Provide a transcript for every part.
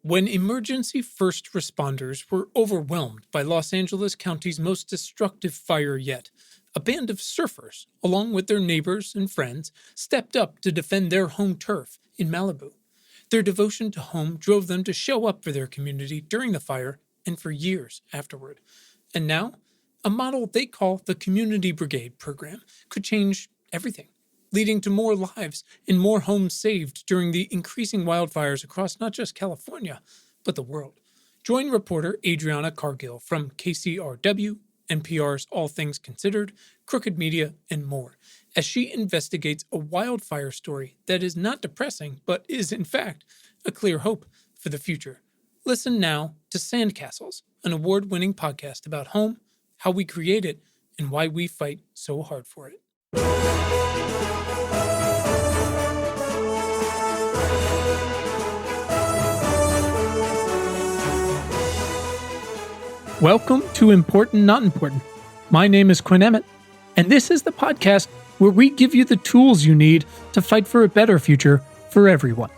When emergency first responders were overwhelmed by Los Angeles County's most destructive fire yet, a band of surfers, along with their neighbors and friends, stepped up to defend their home turf in Malibu. Their devotion to home drove them to show up for their community during the fire and for years afterward. And now, a model they call the Community Brigade program could change everything, leading to more lives and more homes saved during the increasing wildfires across not just California, but the world. Join reporter Adriana Cargill from KCRW, NPR's All Things Considered, Crooked Media, and more, as she investigates a wildfire story that is not depressing, but is, in fact, a clear hope for the future. Listen now to Sandcastles, an award-winning podcast about home, how we create it, and why we fight so hard for it. Welcome to Important Not Important. My name is Quinn, and this is the podcast where we give you the tools you need to fight for a better future for everyone.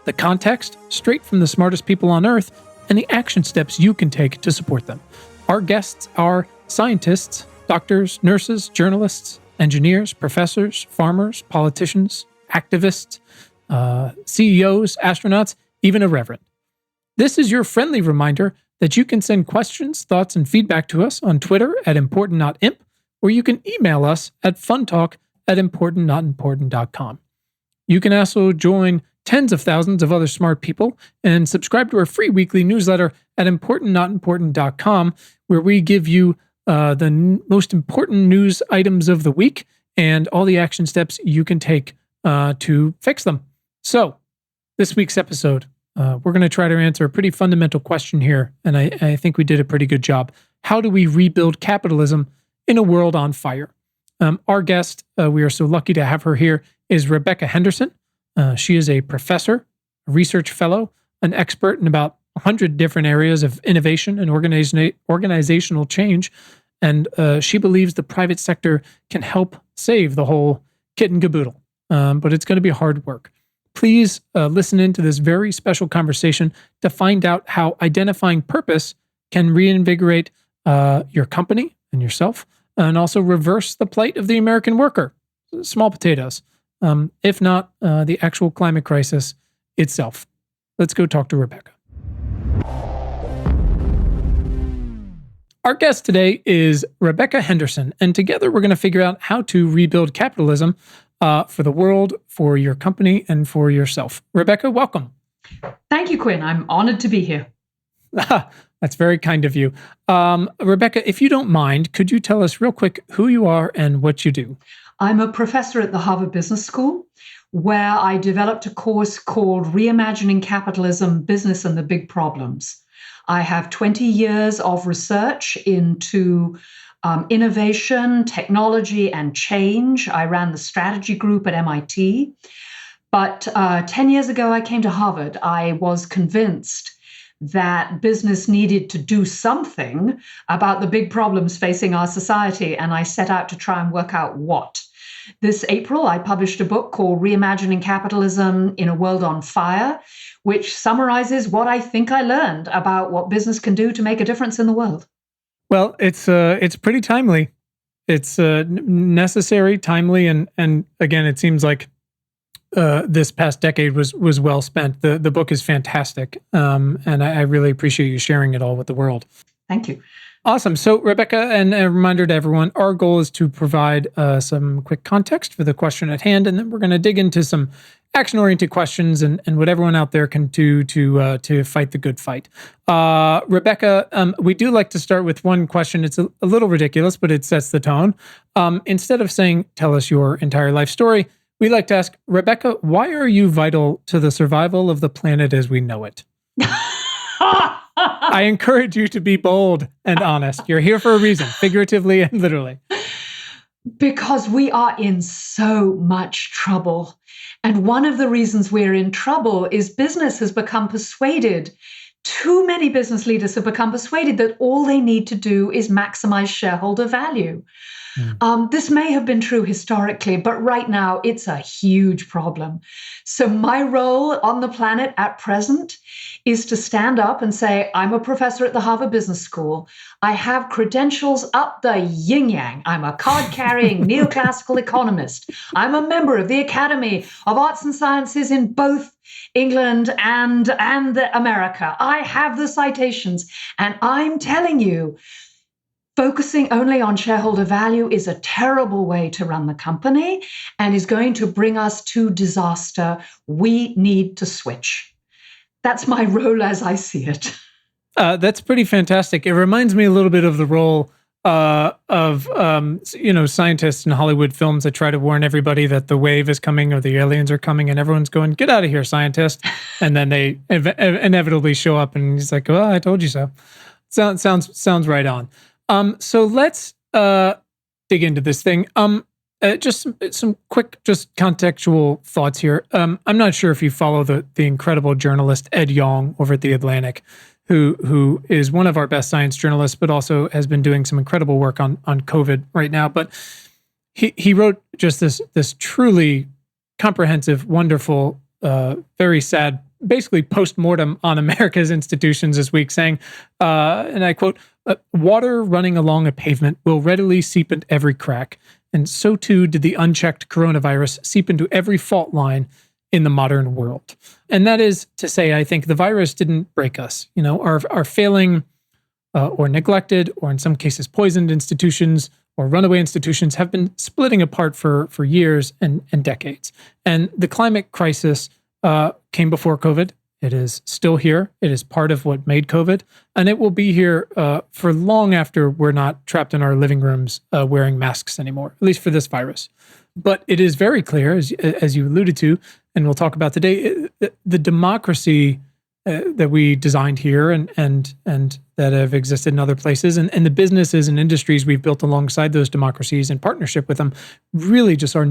The context, straight from the smartest people on Earth, and the action steps you can take to support them. Our guests are scientists, doctors, nurses, journalists, engineers, professors, farmers, politicians, activists, CEOs, astronauts, even a reverend. This is your friendly reminder that you can send questions, thoughts, and feedback to us on Twitter at ImportantNotImp, or you can email us at funtalk@importantnotimportant.com. You can also join tens of thousands of other smart people and subscribe to our free weekly newsletter at importantnotimportant.com, where we give you the most important news items of the week and all the action steps you can take to fix them. So, this week's episode, we're going to try to answer a pretty fundamental question here, and I think we did a pretty good job. How do we rebuild capitalism in a world on fire? Our guest, we are so lucky to have her here, is Rebecca Henderson. She is a professor, a research fellow, an expert in about 100 different areas of innovation and organizational change, and she believes the private sector can help save the whole kit and caboodle, but it's going to be hard work. Please listen into this very special conversation to find out how identifying purpose can reinvigorate your company and yourself, and also reverse the plight of the American worker. Small potatoes, if not the actual climate crisis itself. Let's go talk to Rebecca. Our guest today is Rebecca Henderson, and together we're going to figure out how to rebuild capitalism for the world, for your company, and for yourself. Rebecca, welcome. Thank you, Quinn. I'm honored to be here. That's very kind of you. Rebecca, if you don't mind, could you tell us real quick who you are and what you do? I'm a professor at the Harvard Business School, where I developed a course called Reimagining Capitalism, Business and the Big Problems. I have 20 years of research into innovation, technology, and change. I ran the strategy group at MIT. But 10 years ago, I came to Harvard. I was convinced that business needed to do something about the big problems facing our society, and I set out to try and work out what. This April, I published a book called Reimagining Capitalism in a World on Fire, which summarizes what I think I learned about what business can do to make a difference in the world. Well, it's pretty timely. It's necessary, timely, and again, it seems like this past decade was well spent. The book is fantastic, and I really appreciate you sharing it all with the world. Thank you. Awesome. So, Rebecca, and a reminder to everyone, our goal is to provide some quick context for the question at hand, and then we're going to dig into some action-oriented questions and what everyone out there can do to fight the good fight. Rebecca, we do like to start with one question. It's a little ridiculous, but it sets the tone. Instead of saying, tell us your entire life story, we like to ask, Rebecca, why are you vital to the survival of the planet as we know it? I encourage you to be bold and honest. You're here for a reason, figuratively and literally. Because we are in so much trouble. And one of the reasons we're in trouble is business has become persuaded Too many business leaders have become persuaded that all they need to do is maximize shareholder value. This may have been true historically, but right now it's a huge problem. So my role on the planet at present is to stand up and say, I'm a professor at the Harvard Business School. I have credentials up the yin-yang. I'm a card-carrying neoclassical economist. I'm a member of the Academy of Arts and Sciences in both England and America. I have the citations, and I'm telling you, focusing only on shareholder value is a terrible way to run the company and is going to bring us to disaster. We need to switch. That's my role as I see it. That's pretty fantastic. It reminds me a little bit of the role of scientists in Hollywood films that try to warn everybody that the wave is coming or the aliens are coming, and everyone's going, "Get out of here, scientist!" And then they inevitably show up, and he's like, "Well, I told you so." Sounds right on. So let's dig into this thing. Just some quick, just contextual thoughts here. I'm not sure if you follow the incredible journalist Ed Yong over at The Atlantic, who is one of our best science journalists, but also has been doing some incredible work on COVID right now. But he wrote just this truly comprehensive, wonderful, very sad, basically post-mortem on America's institutions this week, saying, and I quote, "Water running along a pavement will readily seep into every crack, and so too did the unchecked coronavirus seep into every fault line in the modern world." And that is to say, I think the virus didn't break us. Our failing or neglected, or in some cases poisoned institutions or runaway institutions have been splitting apart for years and decades. And the climate crisis came before COVID. It is still here. It is part of what made COVID, and it will be here for long after we're not trapped in our living rooms wearing masks anymore, at least for this virus. But it is very clear, as you alluded to, and we'll talk about today, the democracy that we designed here and that have existed in other places, and the businesses and industries we've built alongside those democracies in partnership with them really just are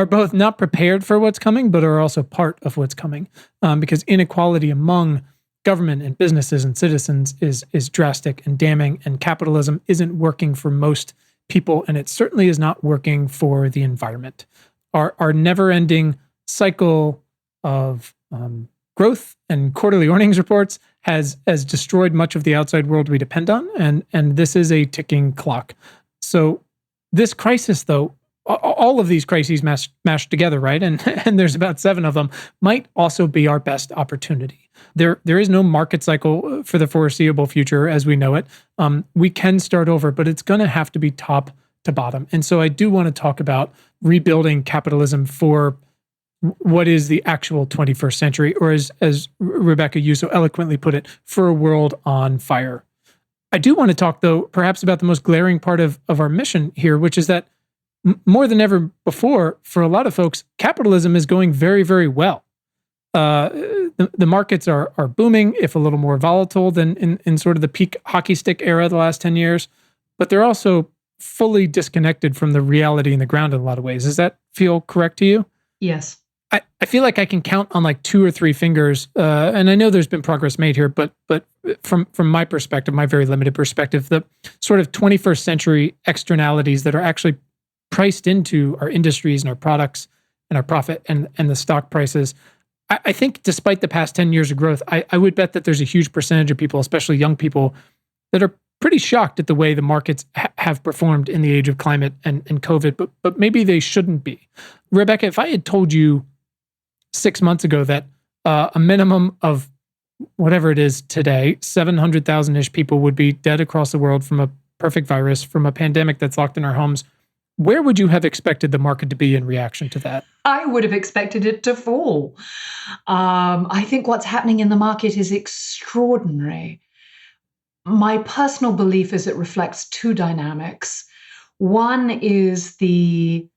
both not prepared for what's coming, but are also part of what's coming, because inequality among government and businesses and citizens is drastic and damning, and capitalism isn't working for most people, and it certainly is not working for the environment. Our never-ending cycle of growth and quarterly earnings reports has destroyed much of the outside world we depend on, and this is a ticking clock. So this crisis, though, all of these crises mashed together, right? And there's about 7 of them, might also be our best opportunity. There is no market cycle for the foreseeable future as we know it. We can start over, but it's going to have to be top to bottom. And so I do want to talk about rebuilding capitalism for what is the actual 21st century, or as Rebecca, you so eloquently put it, for a world on fire. I do want to talk, though, perhaps about the most glaring part of our mission here, which is that more than ever before, for a lot of folks, capitalism is going very, very well. The markets are booming, if a little more volatile than in sort of the peak hockey stick era of the last 10 years, but they're also fully disconnected from the reality in the ground in a lot of ways. Does that feel correct to you? Yes. I feel like I can count on like 2 or 3 fingers, and I know there's been progress made here, but from my perspective, my very limited perspective, the sort of 21st century externalities that are actually priced into our industries and our products and our profit and the stock prices. I think despite the past 10 years of growth, I would bet that there's a huge percentage of people, especially young people, that are pretty shocked at the way the markets have performed in the age of climate and COVID, but maybe they shouldn't be. Rebecca, if I had told you 6 months ago that a minimum of whatever it is today, 700,000-ish people would be dead across the world from a perfect virus, from a pandemic that's locked in our homes, where would you have expected the market to be in reaction to that? I would have expected it to fall. I think what's happening in the market is extraordinary. My personal belief is it reflects 2 dynamics. One is the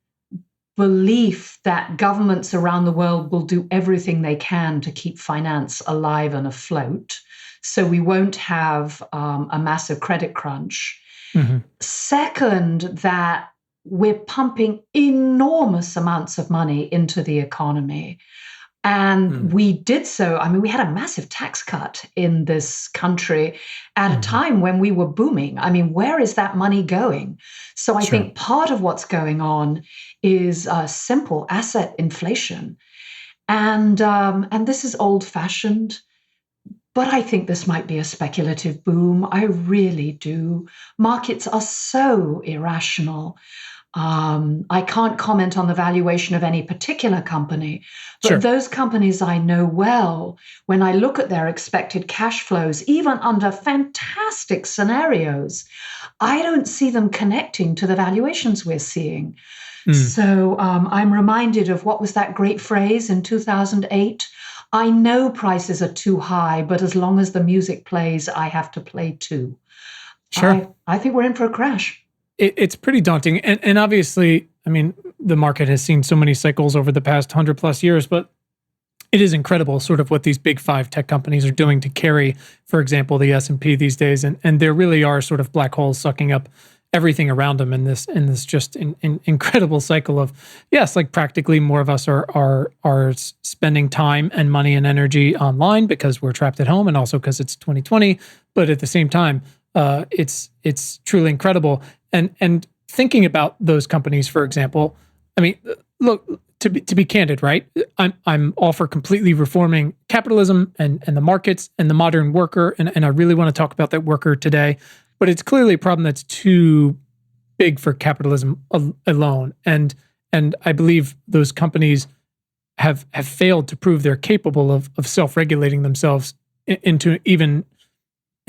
belief that governments around the world will do everything they can to keep finance alive and afloat, so we won't have a massive credit crunch. Mm-hmm. Second, that we're pumping enormous amounts of money into the economy. And we did so. I mean, we had a massive tax cut in this country at a time when we were booming. I mean, where is that money going? So I think part of what's going on is simple asset inflation. And this is old-fashioned, but I think this might be a speculative boom. I really do. Markets are so irrational. I can't comment on the valuation of any particular company, but those companies I know well, when I look at their expected cash flows, even under fantastic scenarios, I don't see them connecting to the valuations we're seeing. So I'm reminded of what was that great phrase in 2008? I know prices are too high, but as long as the music plays, I have to play too. I think we're in for a crash. It's pretty daunting. And obviously, I mean, the market has seen so many cycles over the past 100+ years, but it is incredible sort of what these big 5 tech companies are doing to carry, for example, the S&P these days. And there really are sort of black holes sucking up everything around them in this just incredible cycle of, yes, like practically more of us are spending time and money and energy online because we're trapped at home and also because it's 2020. But at the same time, it's truly incredible. And thinking about those companies, for example, I mean, look, to be candid, right? I'm all for completely reforming capitalism and the markets and the modern worker, and I really want to talk about that worker today. But it's clearly a problem that's too big for capitalism alone, and I believe those companies have failed to prove they're capable of self-regulating themselves into even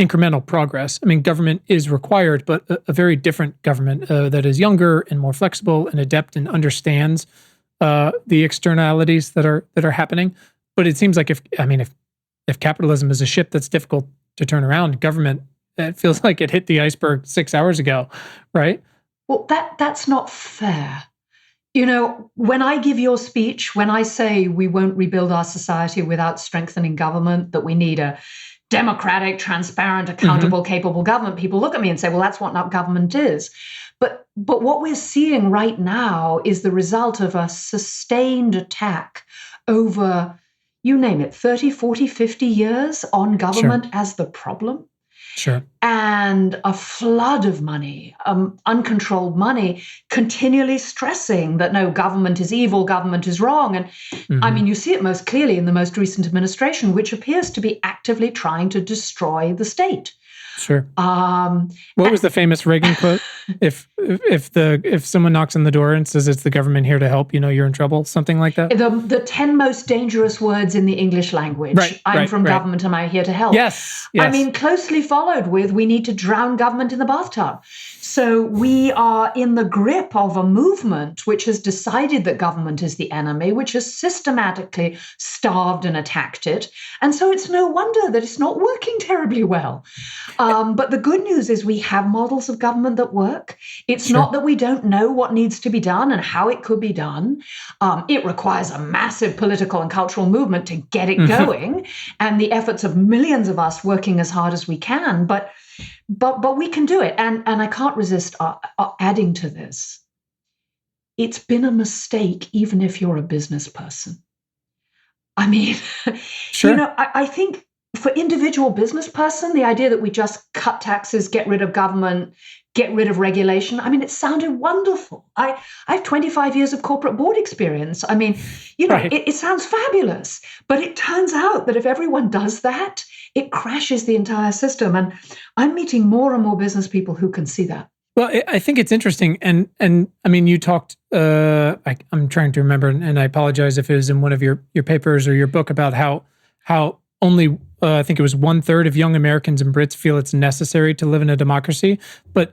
incremental progress. I mean, government is required, but a very different government that is younger and more flexible and adept and understands the externalities that are happening. But it seems like if capitalism is a ship that's difficult to turn around, government, it feels like it hit the iceberg 6 hours ago, right? Well, that's not fair. You know, when I give your speech, when I say we won't rebuild our society without strengthening government, that we need a democratic, transparent, accountable, capable government, people look at me and say, well, that's what not government is. But what we're seeing right now is the result of a sustained attack over, you name it, 30, 40, 50 years on government as the problem. Sure. And a flood of money, uncontrolled money, continually stressing that no, government is evil, government is wrong. And I mean, you see it most clearly in the most recent administration, which appears to be actively trying to destroy the state. Sure. What was the famous Reagan quote? If someone knocks on the door and says it's the government here to help, you know you're in trouble. Something like that. The 10 most dangerous words in the English language. I'm from government. Am I here to help? Yes. I mean, closely followed with we need to drown government in the bathtub. So we are in the grip of a movement which has decided that government is the enemy, which has systematically starved and attacked it. And so it's no wonder that it's not working terribly well. But the good news is we have models of government that work. It's not that we don't know what needs to be done and how it could be done. It requires a massive political and cultural movement to get it going, and the efforts of millions of us working as hard as we can. But we can do it. And I can't resist adding to this. It's been a mistake, even if you're a business person. I mean, you know, I think for individual business person, the idea that we just cut taxes, get rid of government, get rid of regulation, I mean, it sounded wonderful. I have 25 years of corporate board experience. I mean, you know, it sounds fabulous. But it turns out that if everyone does that, it crashes the entire system. And I'm meeting more and more business people who can see that. Well, I think it's interesting. And I mean, you talked, I'm trying to remember, and I apologize if it was in one of your papers or your book about how only, I think it was 1/3 of young Americans and Brits feel it's necessary to live in a democracy. But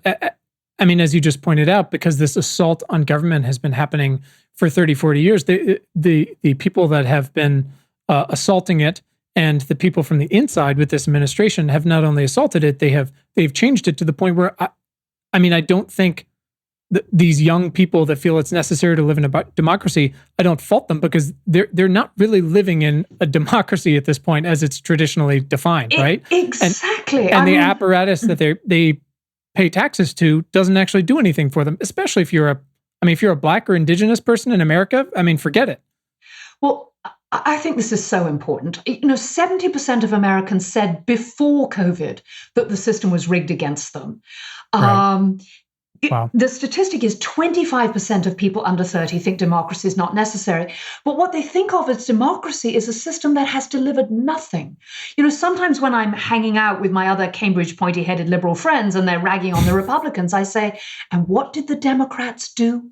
I mean, as you just pointed out, because this assault on government has been happening for 30, 40 years, the people that have been assaulting it and the people from the inside with this administration have not only assaulted it, they've changed it to the point where, I mean, I don't think these young people that feel it's necessary to live in a democracy, I don't fault them because they're not really living in a democracy at this point as it's traditionally defined, right? Exactly. And the apparatus that they pay taxes to doesn't actually do anything for them, especially if you're a Black or Indigenous person in America. I mean, forget it. Well, I think this is so important. 70% of Americans said before COVID that the system was rigged against them. Right. Um, Wow. The statistic is 25% of people under 30 think democracy is not necessary. But what they think of as democracy is a system that has delivered nothing. Sometimes when I'm hanging out with my other Cambridge pointy headed liberal friends and they're ragging on the Republicans, I say, and what did the Democrats do?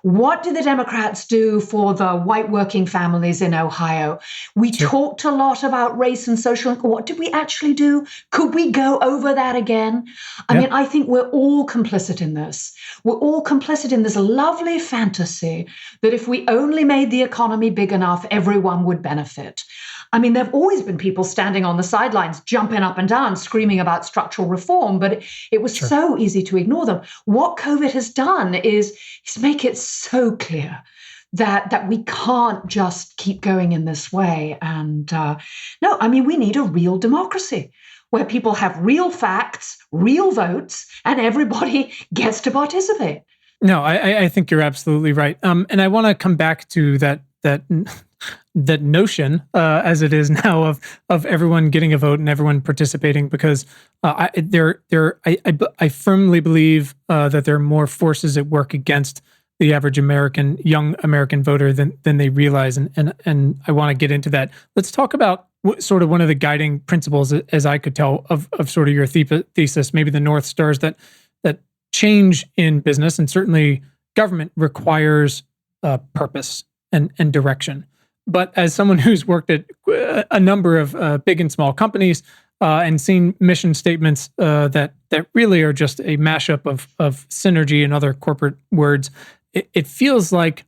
What did the Democrats do for the white working families in Ohio? We Sure. talked a lot about race and social. What did we actually do? Could we go over that again? I mean, I think we're all complicit in this. We're all complicit in this lovely fantasy that if we only made the economy big enough, everyone would benefit. I mean, there have always been people standing on the sidelines, jumping up and down, screaming about structural reform, but it was so easy to ignore them. What COVID has done is make it so clear that we can't just keep going in this way. And no, I mean, we need a real democracy where people have real facts, real votes, and everybody gets to participate. No, I think you're absolutely right. And I want to come back to that notion as it is now of everyone getting a vote and everyone participating, because I firmly believe that there are more forces at work against the average young American voter than they realize, and I want to get into that. Let's talk about sort of one of the guiding principles, as I could tell, of sort of your thesis, maybe the North Stars that change in business and certainly government requires purpose and direction. But as someone who's worked at a number of big and small companies and seen mission statements that really are just a mashup of synergy and other corporate words, it feels like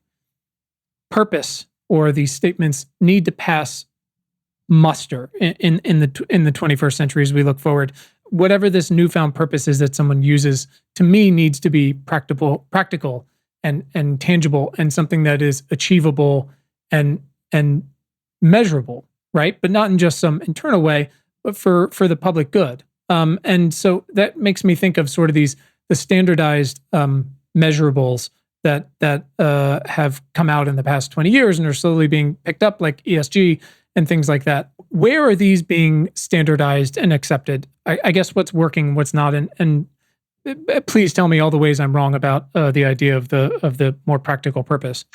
purpose or these statements need to pass muster in the 21st century as we look forward. Whatever this newfound purpose is that someone uses, to me, needs to be practical and tangible, and something that is achievable and measurable, right? But not in just some internal way, but for the public good. And so that makes me think of sort of the standardized measurables that have come out in the past 20 years and are slowly being picked up, like ESG and things like that. Where are these being standardized and accepted? I guess what's working, what's not, and please tell me all the ways I'm wrong about the idea of the more practical purpose.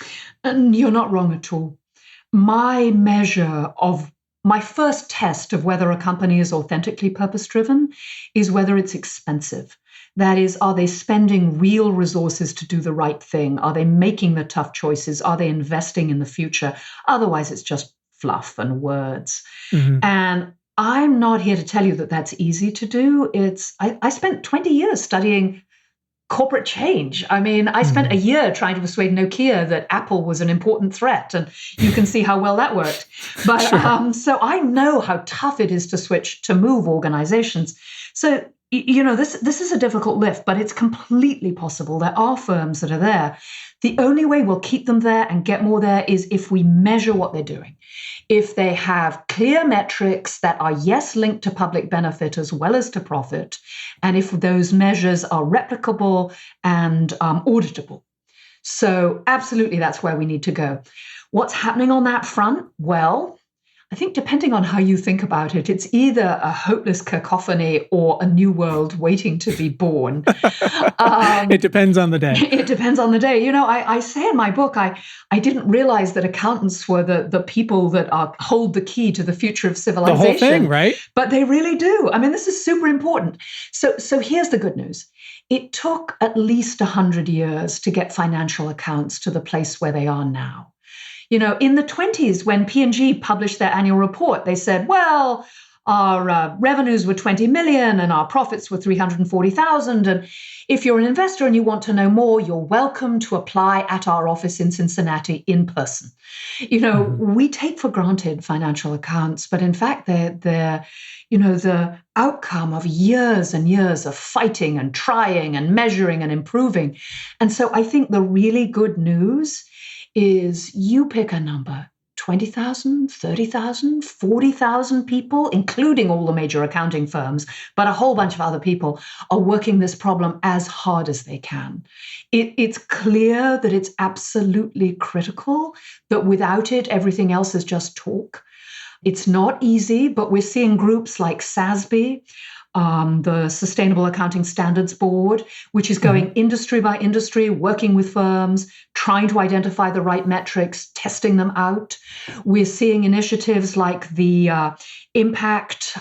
And you're not wrong at all. My first test of whether a company is authentically purpose-driven is whether it's expensive. That is, are they spending real resources to do the right thing? Are they making the tough choices? Are they investing in the future? Otherwise, it's just fluff and words. Mm-hmm. And I'm not here to tell you that that's easy to do. I spent 20 years studying corporate change. I mean, I spent a year trying to persuade Nokia that Apple was an important threat, and you can see how well that worked. But sure. So I know how tough it is to move organizations. So, this is a difficult lift, but it's completely possible. There are firms that are there. The only way we'll keep them there and get more there is if we measure what they're doing. If they have clear metrics that are, yes, linked to public benefit as well as to profit, and if those measures are replicable and auditable. So absolutely, that's where we need to go. What's happening on that front? Well, I think depending on how you think about it, it's either a hopeless cacophony or a new world waiting to be born. It depends on the day. It depends on the day. I say in my book, I didn't realize that accountants were the people that hold the key to the future of civilization. The whole thing, right? But they really do. I mean, this is super important. So here's the good news. It took at least 100 years to get financial accounts to the place where they are now. In the 20s, when P&G published their annual report, they said, well, our revenues were 20 million and our profits were 340,000. And if you're an investor and you want to know more, you're welcome to apply at our office in Cincinnati in person. We take for granted financial accounts, but in fact, they're the outcome of years and years of fighting and trying and measuring and improving. And so I think the really good news is you pick a number, 20,000, 30,000, 40,000 people, including all the major accounting firms, but a whole bunch of other people are working this problem as hard as they can. It's clear that it's absolutely critical, that without it, everything else is just talk. It's not easy, but we're seeing groups like SASB, the Sustainable Accounting Standards Board, which is going industry by industry, working with firms, trying to identify the right metrics, testing them out. We're seeing initiatives like the Impact.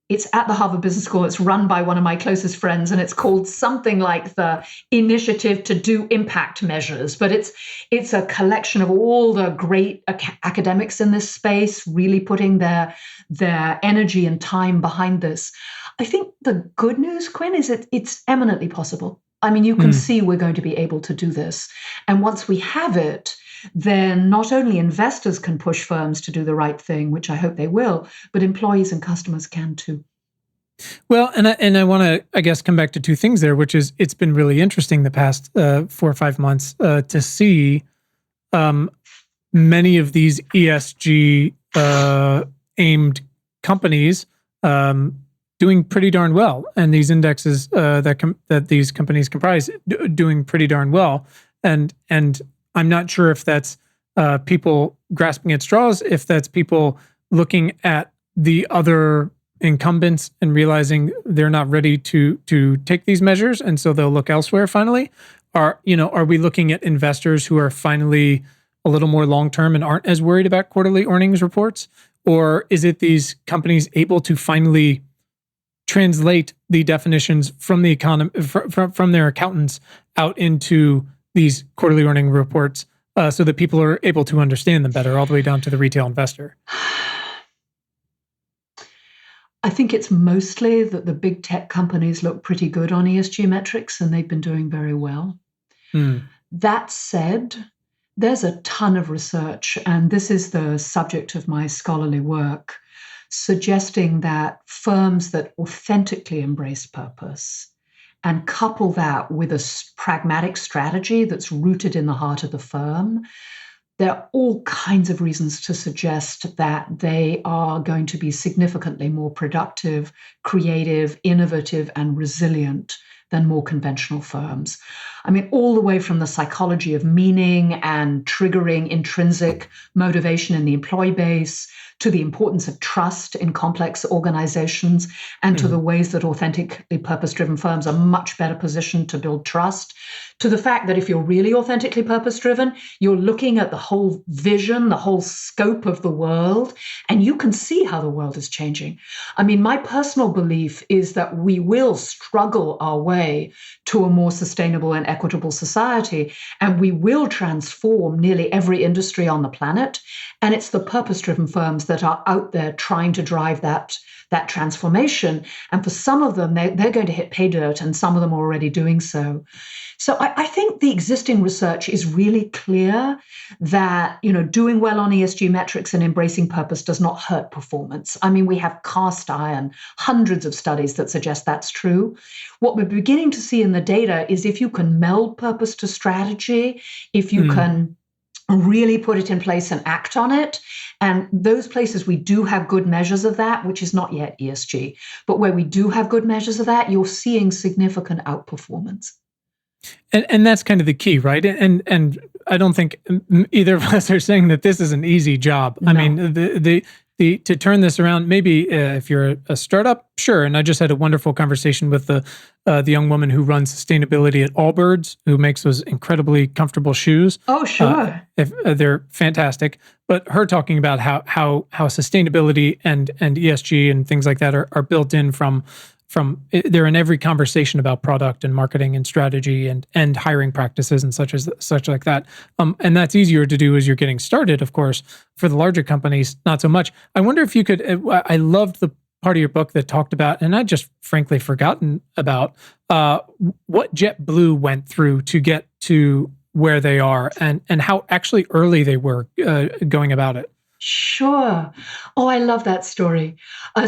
It's at the Harvard Business School. It's run by one of my closest friends, and it's called something like the Initiative to Do Impact Measures. But it's a collection of all the great academics in this space really putting their energy and time behind this. I think the good news, Quinn, is it's eminently possible. I mean, you can see we're going to be able to do this. And once we have it, then not only investors can push firms to do the right thing, which I hope they will, but employees and customers can too. Well, and I want to, I guess, come back to two things there, which is it's been really interesting the past 4 or 5 months to see many of these ESG aimed companies doing pretty darn well, and these indexes that these companies comprise doing pretty darn well, and I'm not sure if that's people grasping at straws, if that's people looking at the other incumbents and realizing they're not ready to take these measures, and so they'll look elsewhere finally. Are we looking at investors who are finally a little more long-term and aren't as worried about quarterly earnings reports? Or is it these companies able to finally translate the definitions from the economy, from their accountants out into these quarterly earning reports so that people are able to understand them better all the way down to the retail investor? I think it's mostly that the big tech companies look pretty good on ESG metrics, and they've been doing very well. That said, there's a ton of research, and this is the subject of my scholarly work, suggesting that firms that authentically embrace purpose and couple that with a pragmatic strategy that's rooted in the heart of the firm, there are all kinds of reasons to suggest that they are going to be significantly more productive, creative, innovative, and resilient than more conventional firms. I mean, all the way from the psychology of meaning and triggering intrinsic motivation in the employee base, to the importance of trust in complex organizations, and to the ways that authentically purpose-driven firms are much better positioned to build trust, to the fact that if you're really authentically purpose-driven, you're looking at the whole vision, the whole scope of the world, and you can see how the world is changing. I mean, my personal belief is that we will struggle our way to a more sustainable and equitable society, and we will transform nearly every industry on the planet. And it's the purpose-driven firms that are out there trying to drive that transformation. And for some of them, they're going to hit pay dirt, and some of them are already doing so. So I think the existing research is really clear that, doing well on ESG metrics and embracing purpose does not hurt performance. I mean, we have cast iron, hundreds of studies that suggest that's true. What we're beginning to see in the data is if you can meld purpose to strategy, if you can really put it in place and act on it. And those places we do have good measures of that, which is not yet ESG, but where we do have good measures of that, you're seeing significant outperformance. And that's kind of the key, right? And I don't think either of us are saying that this is an easy job. No. I mean, the to turn this around, maybe if you're a startup, sure. And I just had a wonderful conversation with the young woman who runs sustainability at Allbirds, who makes those incredibly comfortable shoes. Oh, sure. They're fantastic. But her talking about how sustainability and ESG and things like that are built in from they're in every conversation about product and marketing and strategy and hiring practices and such like that. And that's easier to do as you're getting started, of course. For the larger companies, not so much. I wonder if you could, I loved the part of your book that talked about, and I just frankly forgotten about, what JetBlue went through to get to where they are and how actually early they were going about it. Sure. Oh, I love that story.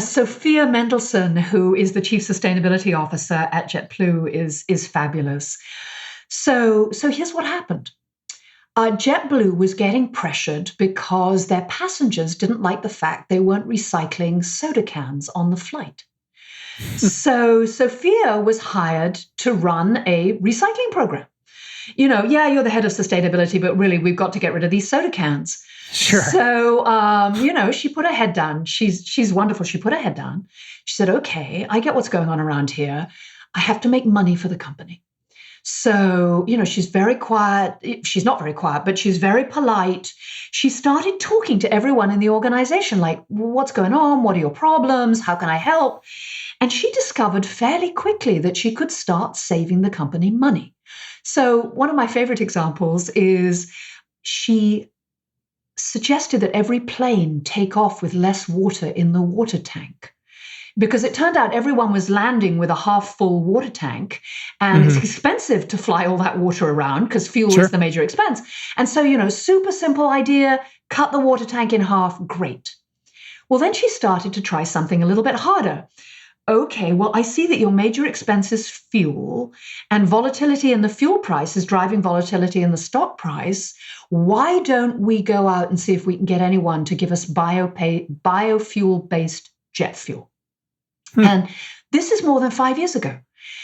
Sophia Mendelson, who is the Chief Sustainability Officer at JetBlue, is fabulous. So here's what happened. JetBlue was getting pressured because their passengers didn't like the fact they weren't recycling soda cans on the flight. So Sophia was hired to run a recycling program. Yeah, you're the head of sustainability, but really, we've got to get rid of these soda cans. Sure. So, she put her head down. She's wonderful. She put her head down. She said, okay, I get what's going on around here. I have to make money for the company. So, she's very quiet. She's not very quiet, but she's very polite. She started talking to everyone in the organization, like, what's going on? What are your problems? How can I help? And she discovered fairly quickly that she could start saving the company money. So one of my favorite examples is she suggested that every plane take off with less water in the water tank, because it turned out everyone was landing with a half full water tank, and it's expensive to fly all that water around because fuel is the major expense. And so, super simple idea, cut the water tank in half, great. Well, then she started to try something a little bit harder. Okay, well, I see that your major expense is fuel, and volatility in the fuel price is driving volatility in the stock price. Why don't we go out and see if we can get anyone to give us biofuel-based jet fuel? And this is more than 5 years ago.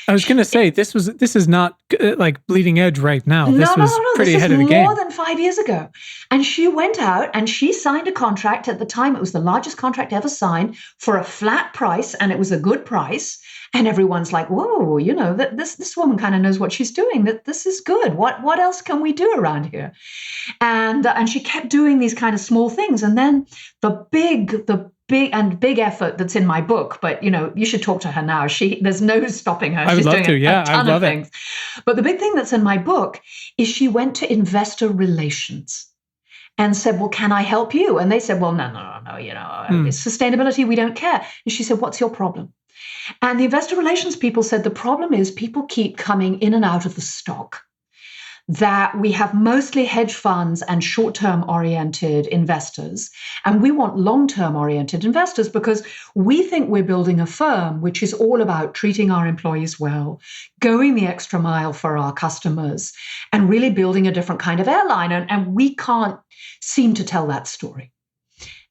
I was going to say, this is not like bleeding edge right now. No, this was pretty ahead of the game. More than 5 years ago. And she went out and she signed a contract. At the time, it was the largest contract ever signed for a flat price, and it was a good price. And everyone's like, whoa, this woman kind of knows what she's doing. That this is good. What else can we do around here? And she kept doing these kind of small things. And then the big effort that's in my book, but you should talk to her now. There's no stopping her. I would love to. Yeah, I love it. But the big thing that's in my book is she went to investor relations and said, well, can I help you? And they said, well, no, it's sustainability, we don't care. And she said, what's your problem? And the investor relations people said, the problem is people keep coming in and out of the stock, that we have mostly hedge funds and short-term oriented investors. And we want long-term oriented investors because we think we're building a firm which is all about treating our employees well, going the extra mile for our customers, and really building a different kind of airline. And we can't seem to tell that story.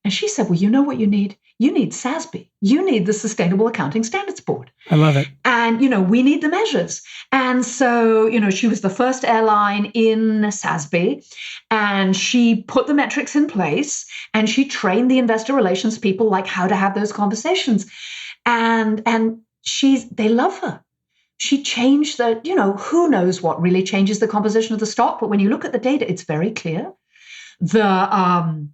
And she said, well, you know what you need? You need SASB. You need the Sustainable Accounting Standards Board. I love it. And, we need the measures. And so, she was the first airline in SASB, and she put the metrics in place, and she trained the investor relations people like how to have those conversations. And they love her. She changed who knows what really changes the composition of the stock. But when you look at the data, it's very clear. The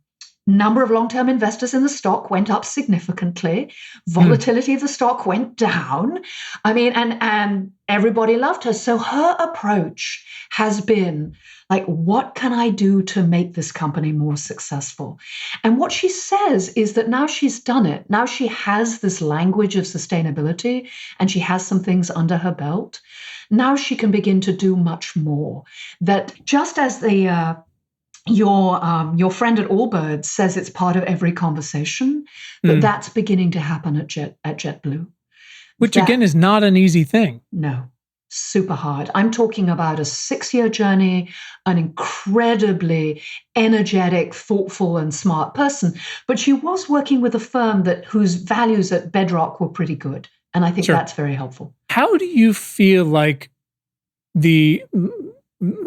number of long-term investors in the stock went up significantly. Volatility of the stock went down. I mean, and everybody loved her. So her approach has been like, what can I do to make this company more successful? And what she says is that now she's done it. Now she has this language of sustainability, and she has some things under her belt. Now she can begin to do much more. That just as your friend at Allbirds says it's part of every conversation, that's beginning to happen at JetBlue. Which again is not an easy thing. No, super hard. I'm talking about a 6-year journey, an incredibly energetic, thoughtful, and smart person. But she was working with a firm whose values at bedrock were pretty good. And I think that's very helpful. How do you feel like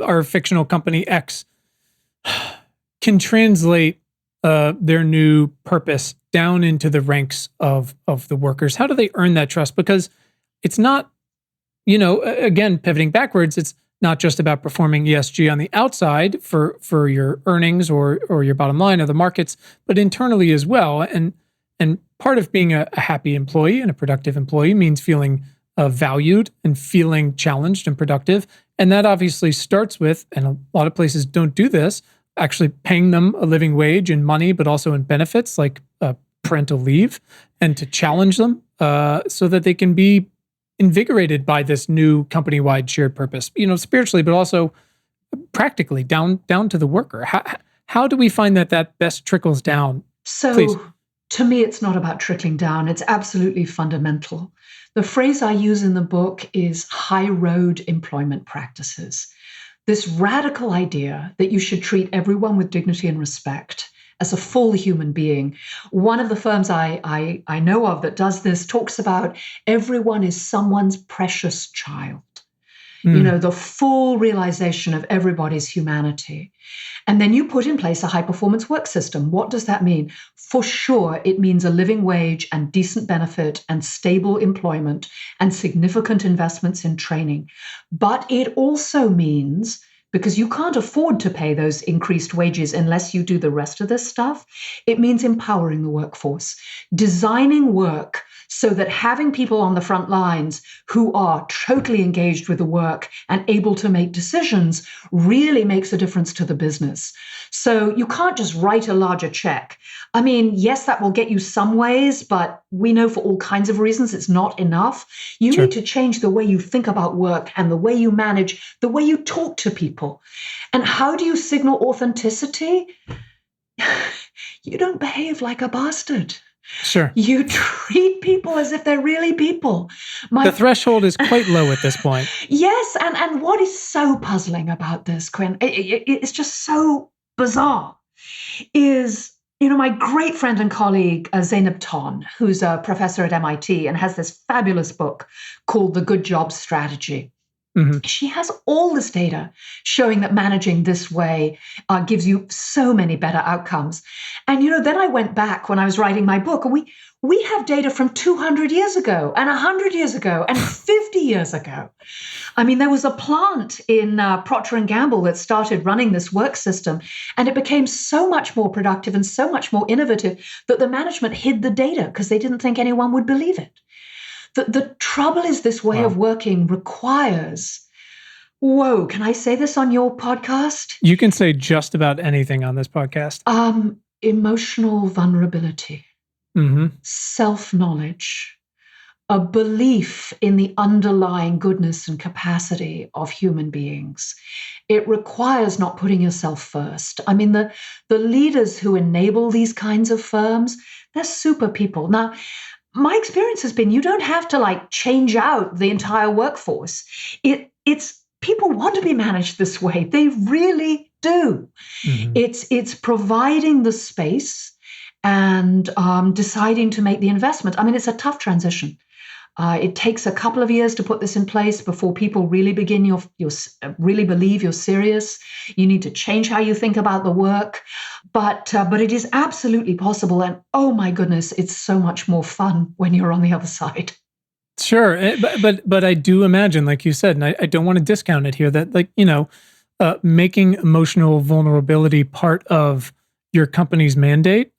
our fictional company X can translate their new purpose down into the ranks of the workers? How do they earn that trust? Because it's not, again, pivoting backwards, it's not just about performing ESG on the outside for your earnings or your bottom line or the markets, but internally as well. And part of being a happy employee and a productive employee means feeling valued and feeling challenged and productive. And that obviously starts with, and a lot of places don't do this, actually paying them a living wage in money, but also in benefits like parental leave, and to challenge them so that they can be invigorated by this new company-wide shared purpose, spiritually, but also practically down to the worker. How do we find that best trickles down? So Please. To me, it's not about trickling down. It's absolutely fundamental. The phrase I use in the book is high road employment practices. this radical idea that you should treat everyone with dignity and respect as a full human being. One of the firms I know of that does this talks about everyone is someone's precious child. The full realization of everybody's humanity. And then you put in place a high-performance work system. What does that mean? For sure, it means a living wage and decent benefit and stable employment and significant investments in training. But it also means, because you can't afford to pay those increased wages unless you do the rest of this stuff, it means empowering the workforce, designing work so that having people on the front lines who are totally engaged with the work and able to make decisions really makes a difference to the business. So you can't just write a larger check. I mean, yes, that will get you some ways, but we know for all kinds of reasons it's not enough. You Sure. need to change the way you think about work and the way you manage, the way you talk to people. And how do you signal authenticity? You don't behave like a bastard. Sure. You treat people as if they're really people. The threshold is quite low at this point. Yes, and what is so puzzling about this, Quinn, it's just so bizarre, is, my great friend and colleague, Zeynep Ton, who's a professor at MIT and has this fabulous book called The Good Job Strategy. Mm-hmm. She has all this data showing that managing this way gives you so many better outcomes. And, then I went back when I was writing my book, and we have data from 200 years ago and 100 years ago and 50 years ago. I mean, there was a plant in Procter & Gamble that started running this work system, and it became so much more productive and so much more innovative that the management hid the data because they didn't think anyone would believe it. The trouble is this way of working requires, can I say this on your podcast? You can say just about anything on this podcast. Emotional vulnerability, self-knowledge, a belief in the underlying goodness and capacity of human beings. It requires not putting yourself first. I mean, the leaders who enable these kinds of firms, they're super people. Now, my experience has been you don't have to change out the entire workforce. It's people want to be managed this way. They really do. Mm-hmm. It's providing the space and deciding to make the investment. I mean, it's a tough transition. It takes a couple of years to put this in place before people really begin really believe you're serious. You need to change how you think about the work, but it is absolutely possible. And oh my goodness, it's so much more fun when you're on the other side. Sure, but I do imagine, like you said, and I don't want to discount it here, that making emotional vulnerability part of your company's mandate.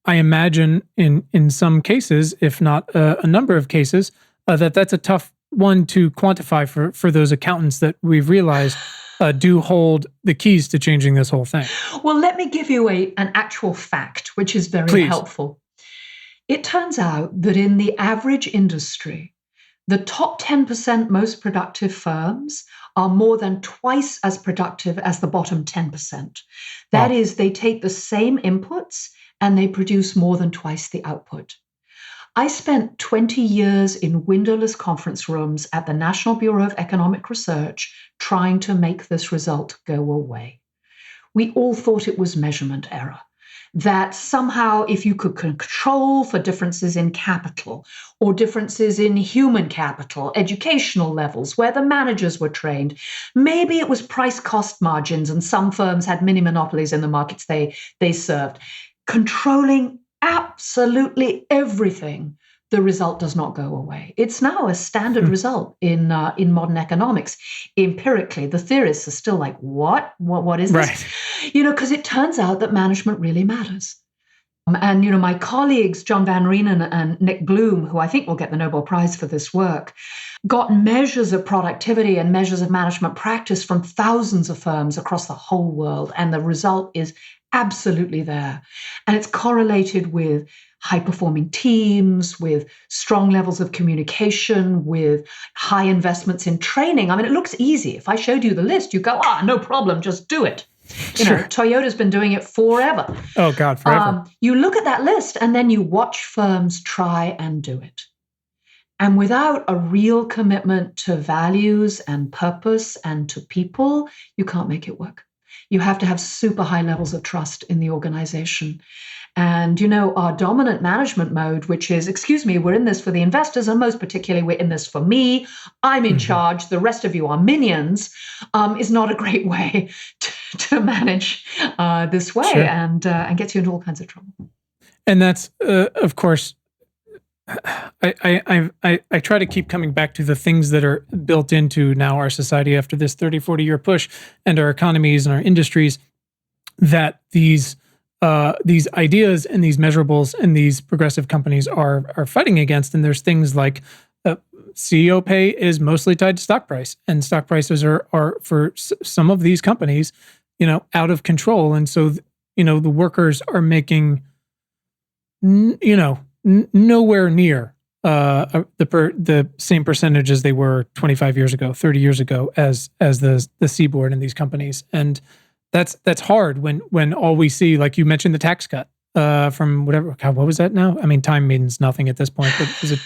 I imagine in some cases, if not a number of cases, that's a tough one to quantify for those accountants that we've realized do hold the keys to changing this whole thing. Well, let me give you an actual fact, which is very helpful. It turns out that in the average industry, the top 10% most productive firms are more than twice as productive as the bottom 10%. That is, they take the same inputs and they produce more than twice the output. I spent 20 years in windowless conference rooms at the National Bureau of Economic Research trying to make this result go away. We all thought it was measurement error, that somehow if you could control for differences in capital or differences in human capital, educational levels, where the managers were trained, maybe it was price cost margins and some firms had mini monopolies in the markets they served. Controlling absolutely everything, the result does not go away. It's now a standard result in modern economics. Empirically, the theorists are still like, what is this? Right. Because it turns out that management really matters. And, my colleagues, John Van Reenen and Nick Bloom, who I think will get the Nobel Prize for this work, got measures of productivity and measures of management practice from thousands of firms across the whole world. And the result is absolutely there. And it's correlated with high-performing teams, with strong levels of communication, with high investments in training. I mean, it looks easy. If I showed you the list, you go, no problem, just do it. Toyota's been doing it forever. Oh, God, forever. You look at that list and then you watch firms try and do it. And without a real commitment to values and purpose and to people, you can't make it work. You have to have super high levels of trust in the organization. And, our dominant management mode, which is, excuse me, we're in this for the investors, and most particularly, we're in this for me. I'm in charge. The rest of you are minions, is not a great way to manage this way. Sure. And gets you into all kinds of trouble. And that's, of course, I try to keep coming back to the things that are built into now our society after this 30, 40-year push and our economies and our industries, that these ideas and these measurables and these progressive companies are fighting against. And there's things like CEO pay is mostly tied to stock price, and stock prices are for some of these companies, out of control. And so, the workers are making, nowhere near the same percentage as they were 25 years ago, 30 years ago, as the seaboard in these companies. And that's hard when all we see, like you mentioned, the tax cut from whatever. God, what was that now? I mean, time means nothing at this point. But was it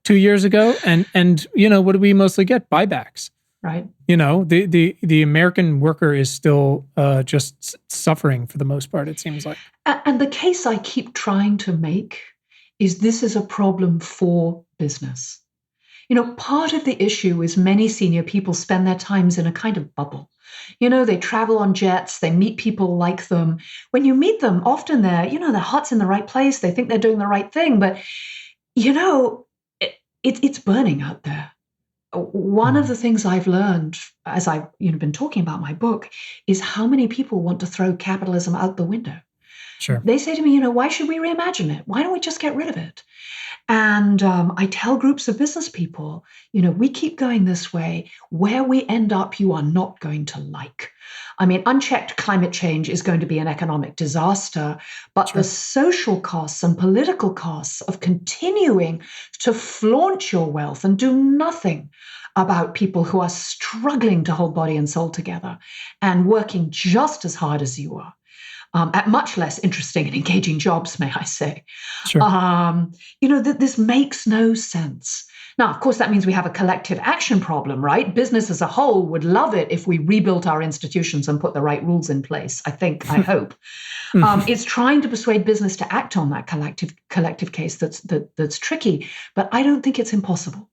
two years ago? And what do we mostly get? Buybacks. Right. The American worker is still just suffering for the most part, it seems like. And the case I keep trying to make is this is a problem for business. Part of the issue is many senior people spend their times in a kind of bubble. They travel on jets, they meet people like them. When you meet them, often their heart's in the right place, they think they're doing the right thing, but, it's burning out there. One of the things I've learned as I've been talking about my book is how many people want to throw capitalism out the window. Sure. They say to me, why should we reimagine it? Why don't we just get rid of it? And I tell groups of business people, we keep going this way. Where we end up, you are not going to like. I mean, unchecked climate change is going to be an economic disaster, but Sure. the social costs and political costs of continuing to flaunt your wealth and do nothing about people who are struggling to hold body and soul together and working just as hard as you are. At much less interesting and engaging jobs, may I say. Sure. This makes no sense. Now, of course, that means we have a collective action problem, right? Business as a whole would love it if we rebuilt our institutions and put the right rules in place, I hope. It's trying to persuade business to act on that collective case that's tricky, but I don't think it's impossible.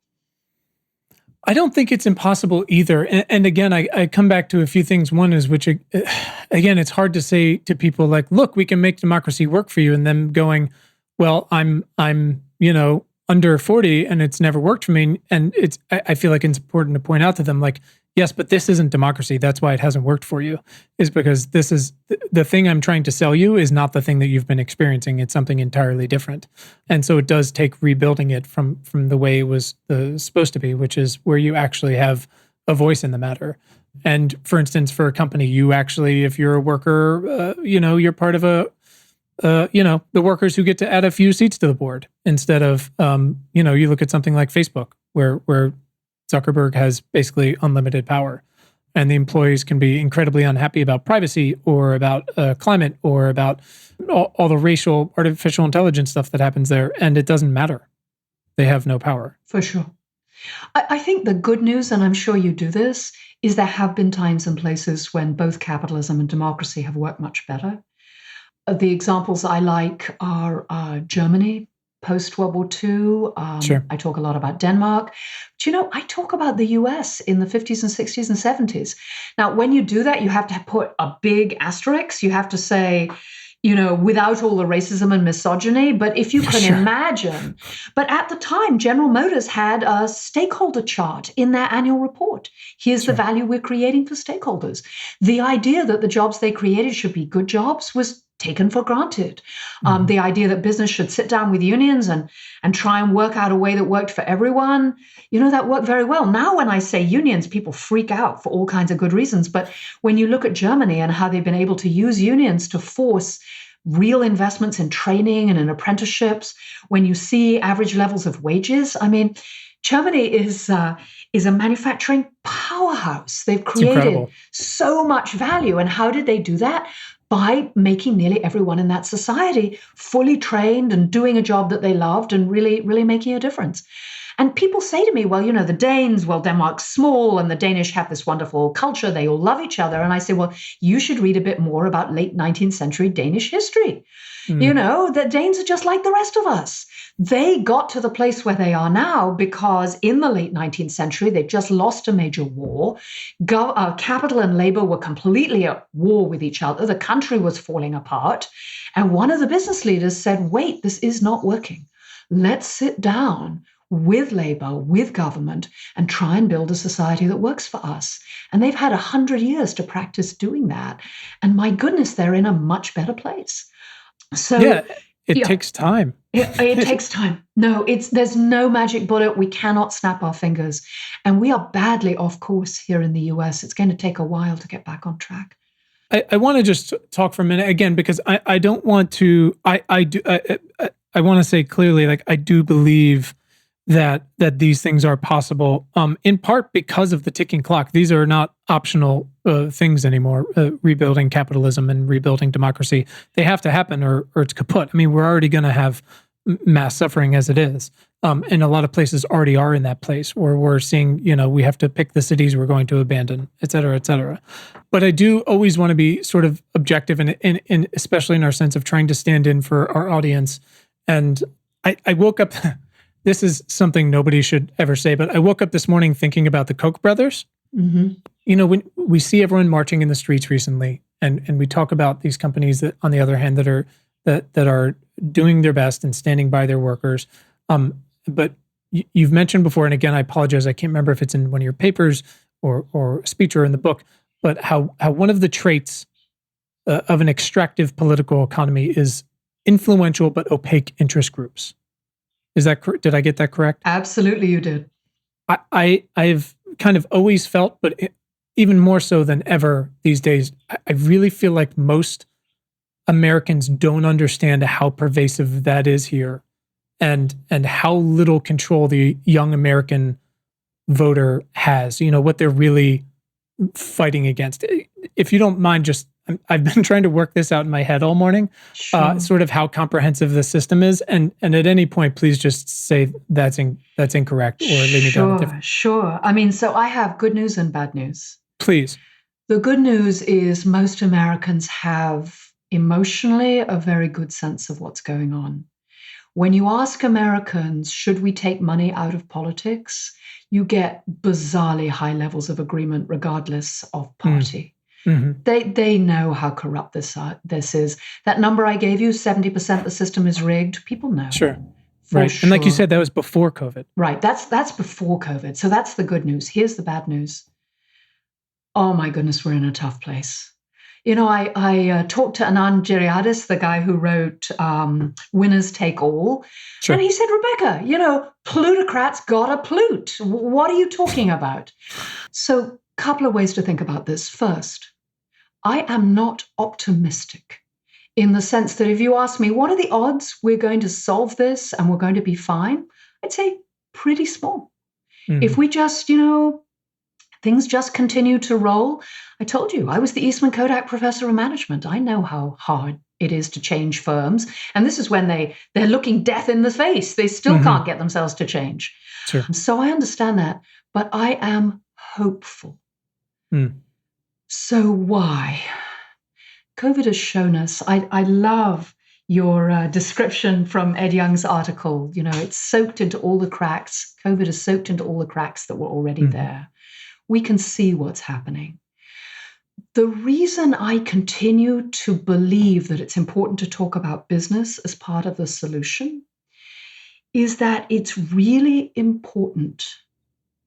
I don't think it's impossible either. And again, I come back to a few things. One is, which, again, it's hard to say to people like, look, we can make democracy work for you. And them going, well, I'm under 40 and it's never worked for me. And I feel like it's important to point out to them, like, yes, but this isn't democracy. That's why it hasn't worked for you, is because this is the thing I'm trying to sell you is not the thing that you've been experiencing. It's something entirely different. And so it does take rebuilding it from the way it was supposed to be, which is where you actually have a voice in the matter. And for instance, for a company, you actually, if you're a worker, you're part of the workers who get to add a few seats to the board instead of, you look at something like Facebook where Zuckerberg has basically unlimited power, and the employees can be incredibly unhappy about privacy or about climate or about all the racial artificial intelligence stuff that happens there, and it doesn't matter. They have no power. For sure. I think the good news, and I'm sure you do this, is there have been times and places when both capitalism and democracy have worked much better. The examples I like are Germany, post-World War II. Sure. I talk a lot about Denmark. But, I talk about the US in the 50s and 60s and 70s. Now, when you do that, you have to put a big asterisk. You have to say, without all the racism and misogyny, but if you can imagine. But at the time, General Motors had a stakeholder chart in their annual report. Here's the value we're creating for stakeholders. The idea that the jobs they created should be good jobs was taken for granted. The idea that business should sit down with unions and try and work out a way that worked for everyone, that worked very well. Now, when I say unions, people freak out for all kinds of good reasons. But when you look at Germany and how they've been able to use unions to force real investments in training and in apprenticeships, when you see average levels of wages, I mean, Germany is a manufacturing powerhouse. They've created so much value. And how did they do that? By making nearly everyone in that society fully trained and doing a job that they loved and really, really making a difference. And people say to me, well, the Danes, Denmark's small and the Danish have this wonderful culture. They all love each other. And I say, well, you should read a bit more about late 19th century Danish history. The Danes are just like the rest of us. They got to the place where they are now because in the late 19th century, they just lost a major war. Capital and labor were completely at war with each other. The country was falling apart. And one of the business leaders said, wait, this is not working. Let's sit down with labor, with government, and try and build a society that works for us. And they've had 100 years to practice doing that. And my goodness, they're in a much better place. So yeah, it takes time. It takes time. No, there's no magic bullet. We cannot snap our fingers. And we are badly off course here in the US. It's going to take a while to get back on track. I want to just talk for a minute again, because I don't want to, I want to say clearly, like, I do believe that these things are possible, in part because of the ticking clock. These are not optional things anymore. Rebuilding capitalism and rebuilding democracy, they have to happen or it's kaput. I mean, we're already going to have mass suffering as it is. And a lot of places already are in that place where we're seeing, we have to pick the cities we're going to abandon, et cetera, et cetera. But I do always want to be sort of objective, and especially in our sense of trying to stand in for our audience. And I woke up... This is something nobody should ever say, but I woke up this morning thinking about the Koch brothers. Mm-hmm. When we see everyone marching in the streets recently, and we talk about these companies that, on the other hand, that are doing their best and standing by their workers. But you've mentioned before, and again, I apologize, I can't remember if it's in one of your papers or speech or in the book, but how one of the traits of an extractive political economy is influential but opaque interest groups. Is that did I get that correct? Absolutely, you did. I've kind of always felt, but even more so than ever these days, I really feel like most Americans don't understand how pervasive that is here, and how little control the young American voter has. What they're really fighting against. If you don't mind, I've been trying to work this out in my head all morning, sure. Sort of how comprehensive the system is. And at any point, please just say that's incorrect or lead me down a different. Sure. I mean, so I have good news and bad news. Please. The good news is most Americans have emotionally a very good sense of what's going on. When you ask Americans, should we take money out of politics? You get bizarrely high levels of agreement regardless of party. Mm-hmm. They know how corrupt this is. That number I gave you, 70% the system is rigged, people know. Sure. Right. Sure. And like you said, that was before COVID. Right. That's before COVID. So that's the good news. Here's the bad news. Oh my goodness, we're in a tough place. I talked to Anand Giridharadas, the guy who wrote Winners Take All. Sure. And he said, Rebecca, plutocrats gotta pollute. What are you talking about? So a couple of ways to think about this. First, I am not optimistic in the sense that if you ask me, what are the odds we're going to solve this and we're going to be fine? I'd say pretty small. Mm. If we just, things just continue to roll. I told you, I was the Eastman Kodak professor of management. I know how hard it is to change firms. And this is when they're looking death in the face. They still can't get themselves to change. Sure. So I understand that, but I am hopeful. Mm. So why? COVID has shown us, I love your description from Ed Young's article. It's soaked into all the cracks. COVID has soaked into all the cracks that were already there. We can see what's happening. The reason I continue to believe that it's important to talk about business as part of the solution is that it's really important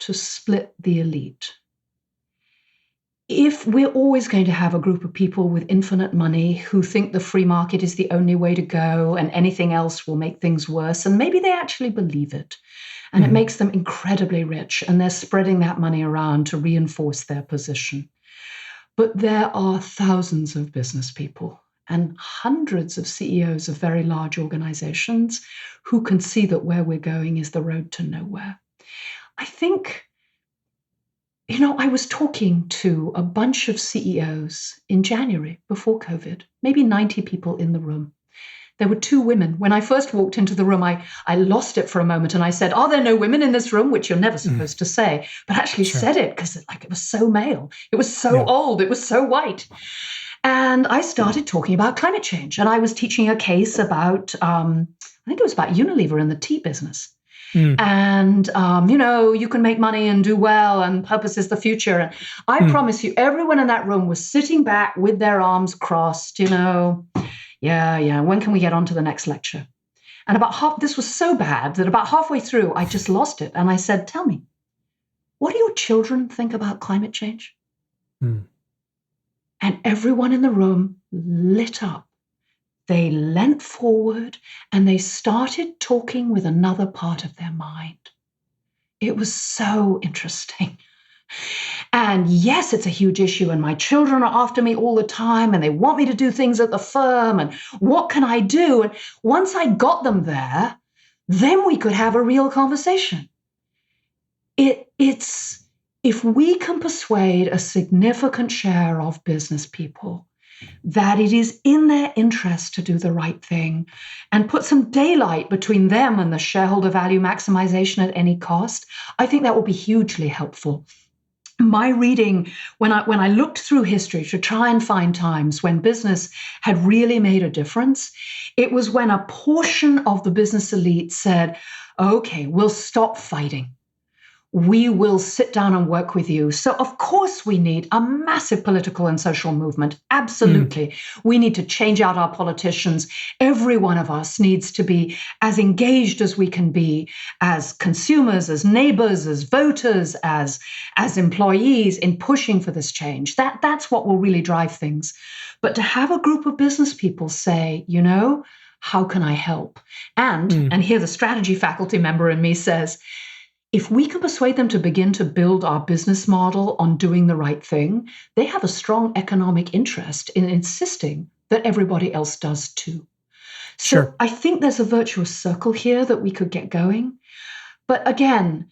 to split the elite. If we're always going to have a group of people with infinite money who think the free market is the only way to go and anything else will make things worse, and maybe they actually believe it, and it makes them incredibly rich, and they're spreading that money around to reinforce their position. But there are thousands of business people and hundreds of CEOs of very large organizations who can see that where we're going is the road to nowhere. I think, I was talking to a bunch of CEOs in January before COVID, maybe 90 people in the room. There were 2 women. When I first walked into the room, I lost it for a moment and I said, "Are there no women in this room?" Which you're never supposed to say, but actually said it because it was so male. It was so old. It was so white. And I started talking about climate change. And I was teaching a case about, I think it was about Unilever in the tea business. And, you can make money and do well and purpose is the future. And I promise you, everyone in that room was sitting back with their arms crossed, when can we get on to the next lecture? And this was so bad that about halfway through, I just lost it. And I said, "Tell me, what do your children think about climate change?" And everyone in the room lit up. They leant forward and they started talking with another part of their mind. It was so interesting. And yes, it's a huge issue. And my children are after me all the time and they want me to do things at the firm. And what can I do? And once I got them there, then we could have a real conversation. It's if we can persuade a significant share of business people that it is in their interest to do the right thing and put some daylight between them and the shareholder value maximization at any cost, I think that will be hugely helpful. My reading, when I looked through history to try and find times when business had really made a difference, it was when a portion of the business elite said, "Okay, we'll stop fighting. We will sit down and work with you." So of course we need a massive political and social movement. Absolutely. We need to change out our politicians. Every one of us needs to be as engaged as we can be as consumers, as neighbors, as voters, as employees in pushing for this change. That's what will really drive things. But to have a group of business people say, how can I help? And here the strategy faculty member in me says, if we can persuade them to begin to build our business model on doing the right thing, they have a strong economic interest in insisting that everybody else does too. So I think there's a virtuous circle here that we could get going. But again,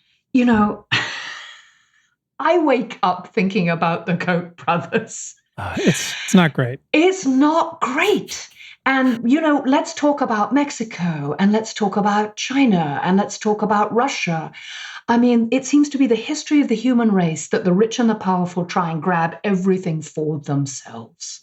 I wake up thinking about the Koch brothers. It's not great. It's not great. And, let's talk about Mexico and let's talk about China and let's talk about Russia. I mean, it seems to be the history of the human race that the rich and the powerful try and grab everything for themselves.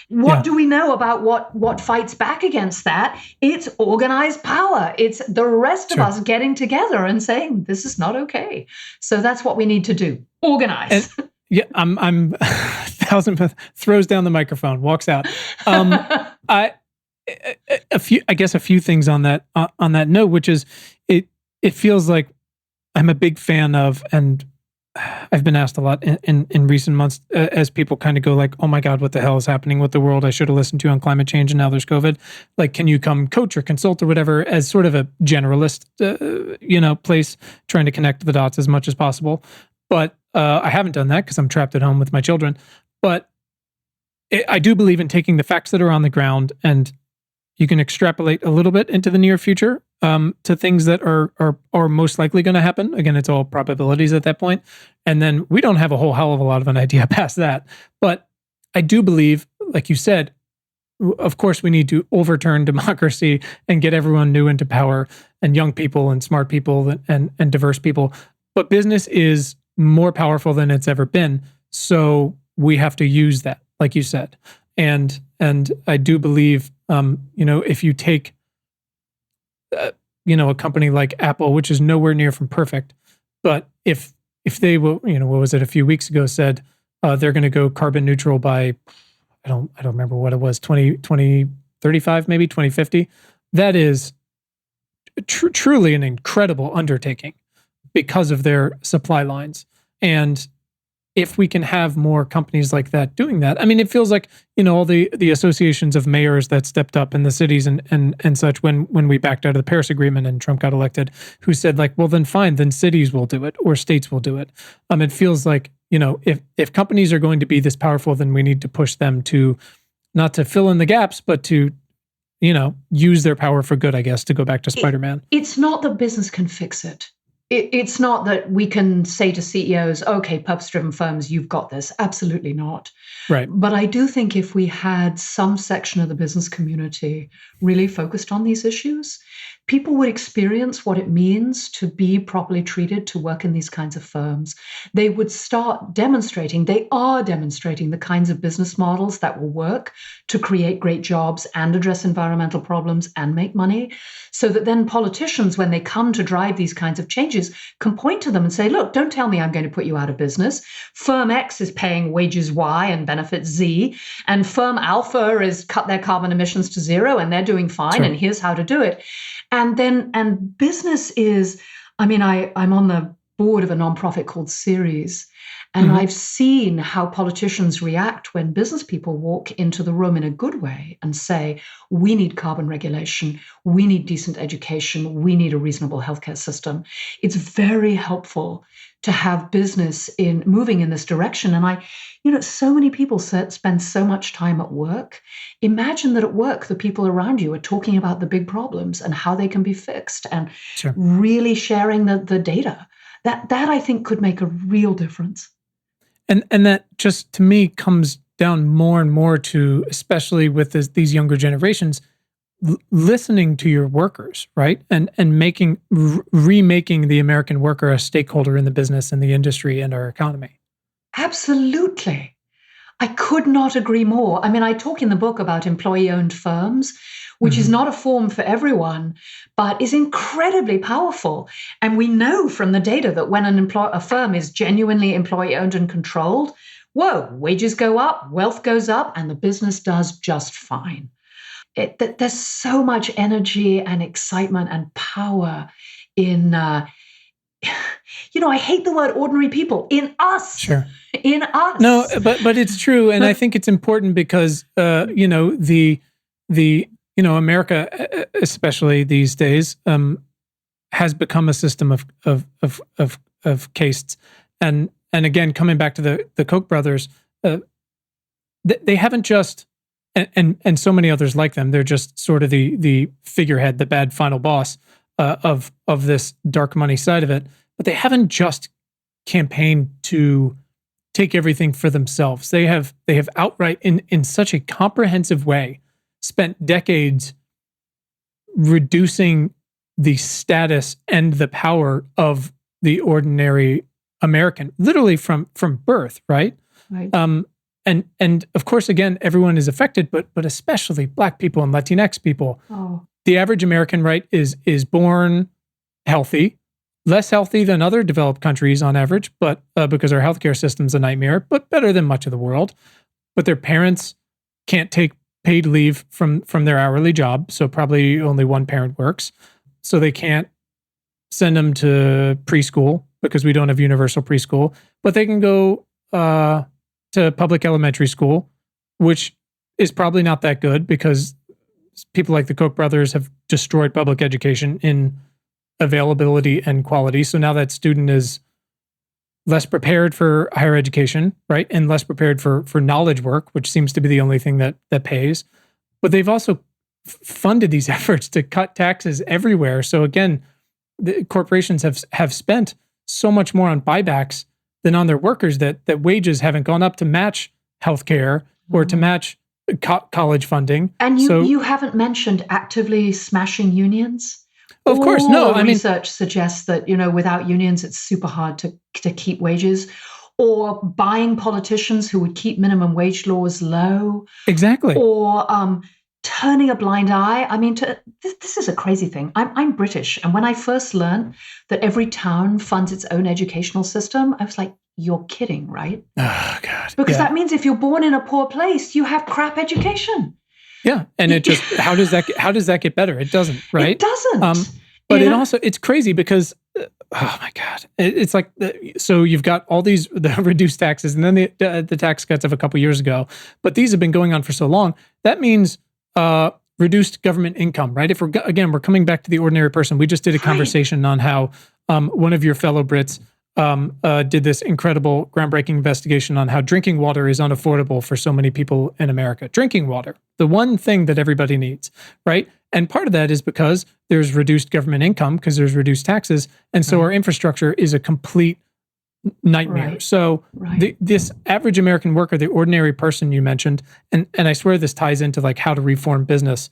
What do we know about what fights back against that? It's organized power. It's the rest of us getting together and saying, this is not okay. So that's what we need to do. Organize. I'm throws down the microphone, walks out. A few things on that note, which is it feels like I'm a big fan of, and I've been asked a lot in recent months as people kind of go like, "Oh my God, what the hell is happening with the world? I should have listened to you on climate change, and now there's COVID. Like, can you come coach or consult or whatever?" As sort of a generalist, place, trying to connect the dots as much as possible. But I haven't done that because I'm trapped at home with my children. But I do believe in taking the facts that are on the ground, and you can extrapolate a little bit into the near future to things that are most likely going to happen. Again, it's all probabilities at that point. And then we don't have a whole hell of a lot of an idea past that. But I do believe, like you said, of course, we need to overturn democracy and get everyone new into power, and young people and smart people and diverse people. But business is more powerful than it's ever been. So we have to use that, like you said. And I do believe, if you take, a company like Apple, which is nowhere near from perfect, but if they will, what was it a few weeks ago, said they're going to go carbon neutral by, I don't remember what it was, 2035, maybe 2050. That is truly an incredible undertaking because of their supply lines. And if we can have more companies like that doing that, I mean, it feels like, all the associations of mayors that stepped up in the cities and such when we backed out of the Paris Agreement and Trump got elected, who said like, well, then fine, then cities will do it or states will do it. It feels like, if companies are going to be this powerful, then we need to push them to not to fill in the gaps, but to, use their power for good, I guess, to go back to Spider-Man. It's not that business can fix it. It's not that we can say to CEOs, okay, purpose-driven firms, you've got this. Absolutely not. Right. But I do think if we had some section of the business community really focused on these issues, people would experience what it means to be properly treated, to work in these kinds of firms. They would start demonstrating, they are demonstrating the kinds of business models that will work to create great jobs and address environmental problems and make money, so that then politicians, when they come to drive these kinds of changes, can point to them and say, look, don't tell me I'm going to put you out of business. Firm X is paying wages Y and benefits Z, and firm Alpha is cut their carbon emissions to zero and they're doing fine, Sure. and here's how to do it. And business is, I'm on the board of a nonprofit called Ceres, and I've seen how politicians react when business people walk into the room in a good way and say, we need carbon regulation, we need decent education, we need a reasonable healthcare system. It's very helpful to have business in moving in this direction. And so many people spend so much time at work. Imagine that at work, the people around you are talking about the big problems and how they can be fixed, and Sure. really sharing the data. That I think could make a real difference. And that just, to me, comes down more and more to, especially with these younger generations, listening to your workers, right? And remaking the American worker a stakeholder in the business and the industry and our economy. Absolutely. I could not agree more. I talk in the book about employee-owned firms, which is not a form for everyone, but is incredibly powerful. And we know from the data that when a firm is genuinely employee-owned and controlled, whoa, wages go up, wealth goes up, and the business does just fine. There's so much energy and excitement and power in, I hate the word ordinary people, in us. Sure. In us. No, but it's true, and I think it's important because America, especially these days, has become a system of castes, and again, coming back to the Koch brothers, they haven't just, and so many others like them, they're just sort of the figurehead, the bad final boss of this dark money side of it, but they haven't just campaigned to take everything for themselves. They have outright, in such a comprehensive way, spent decades reducing the status and the power of the ordinary American, literally from birth, right? Right. And of course, again, everyone is affected, but especially Black people and Latinx people. Oh. The average American, right, is born healthy, less healthy than other developed countries on average, but because our healthcare system's a nightmare, but better than much of the world. But their parents can't take paid leave from their hourly job, so probably only one parent works. So they can't send them to preschool because we don't have universal preschool, but they can go to public elementary school, which is probably not that good because people like the Koch brothers have destroyed public education in availability and quality. So now that student is less prepared for higher education, right? And less prepared for knowledge work, which seems to be the only thing that pays. But they've also funded these efforts to cut taxes everywhere. So again, the corporations have spent so much more on buybacks than on their workers that wages haven't gone up to match healthcare or to match college funding. And you haven't mentioned actively smashing unions. Of course, no. Research suggests that, without unions, it's super hard to keep wages, or buying politicians who would keep minimum wage laws low. Exactly. Or turning a blind eye. This is a crazy thing. I'm British. And when I first learned that every town funds its own educational system, I was like, you're kidding, right? Oh, God. Because that means if you're born in a poor place, you have crap education. Yeah, and it just how does that get better? It doesn't, right? It doesn't. But it's crazy because oh my God, it's like so you've got all the reduced taxes and then the tax cuts of a couple years ago, but these have been going on for so long. That means reduced government income, right? If we're coming back to the ordinary person, we just did a conversation on how one of your fellow Brits did this incredible, groundbreaking investigation on how drinking water is unaffordable for so many people in America. Drinking water, the one thing that everybody needs, right? And part of that is because there's reduced government income because there's reduced taxes. And so our infrastructure is a complete nightmare. Right. So this average American worker, the ordinary person you mentioned, and I swear this ties into like how to reform business.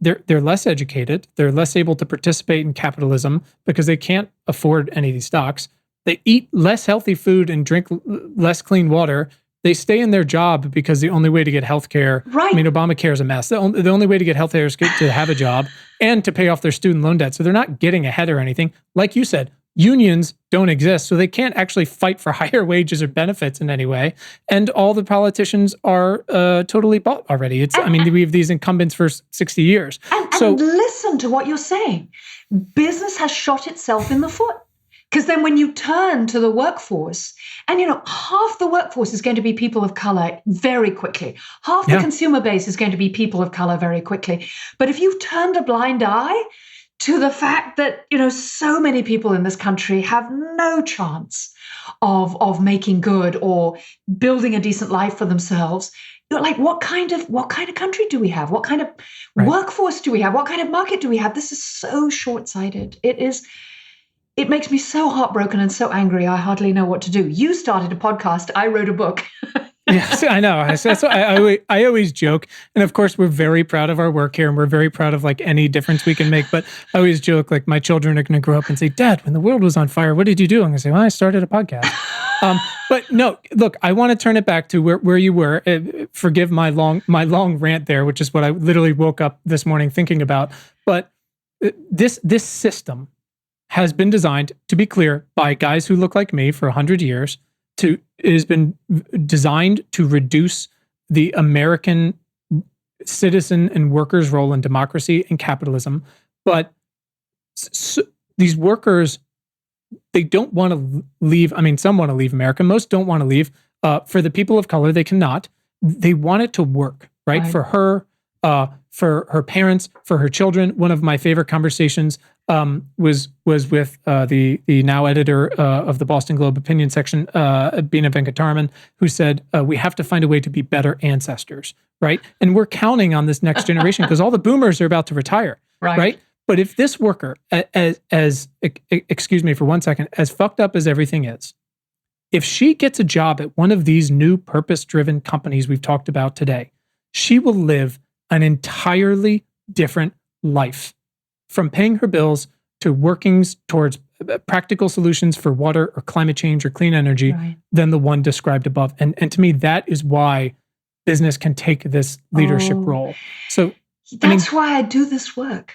They're less educated. They're less able to participate in capitalism because they can't afford any of these stocks. They eat less healthy food and drink less clean water. They stay in their job because the only way to get health care, I mean, Obamacare is a mess. The only way to get health care is to have a job and to pay off their student loan debt. So they're not getting ahead or anything. Like you said, unions don't exist, so they can't actually fight for higher wages or benefits in any way. And all the politicians are totally bought already. I mean, we have these incumbents for 60 years. And listen to what you're saying. Business has shot itself in the foot. Because then when you turn to the workforce, and half the workforce is going to be people of color very quickly. Half the consumer base is going to be people of color very quickly. But if you've turned a blind eye to the fact that, so many people in this country have no chance of making good or building a decent life for themselves, you're like, what kind of country do we have? What kind of workforce do we have? What kind of market do we have? This is so short-sighted. It makes me so heartbroken and so angry. I hardly know what to do. You started a podcast. I wrote a book. Yes, I know. I always joke. And of course, we're very proud of our work here and we're very proud of like any difference we can make. But I always joke, like my children are going to grow up and say, Dad, when the world was on fire, what did you do? I'm going to say, well, I started a podcast. But no, look, I want to turn it back to where you were. Forgive my long rant there, which is what I literally woke up this morning thinking about. But this system has been designed, to be clear, by guys who look like me for 100 years. It has been designed to reduce the American citizen and workers' role in democracy and capitalism. But these workers, they don't want to leave. I mean, some want to leave America. Most don't want to leave. For the people of color, they cannot. They want it to work, right? For her, for her parents, for her children. One of my favorite conversations was with the now editor of the Boston Globe opinion section, Bina Venkataraman, who said, we have to find a way to be better ancestors, right? And we're counting on this next generation because all the boomers are about to retire, right? But if this worker, excuse me for 1 second, as fucked up as everything is, if she gets a job at one of these new purpose-driven companies we've talked about today, she will live an entirely different life, from paying her bills to working towards practical solutions for water or climate change or clean energy than the one described above. And to me, that is why business can take this leadership role. So that's why I do this work,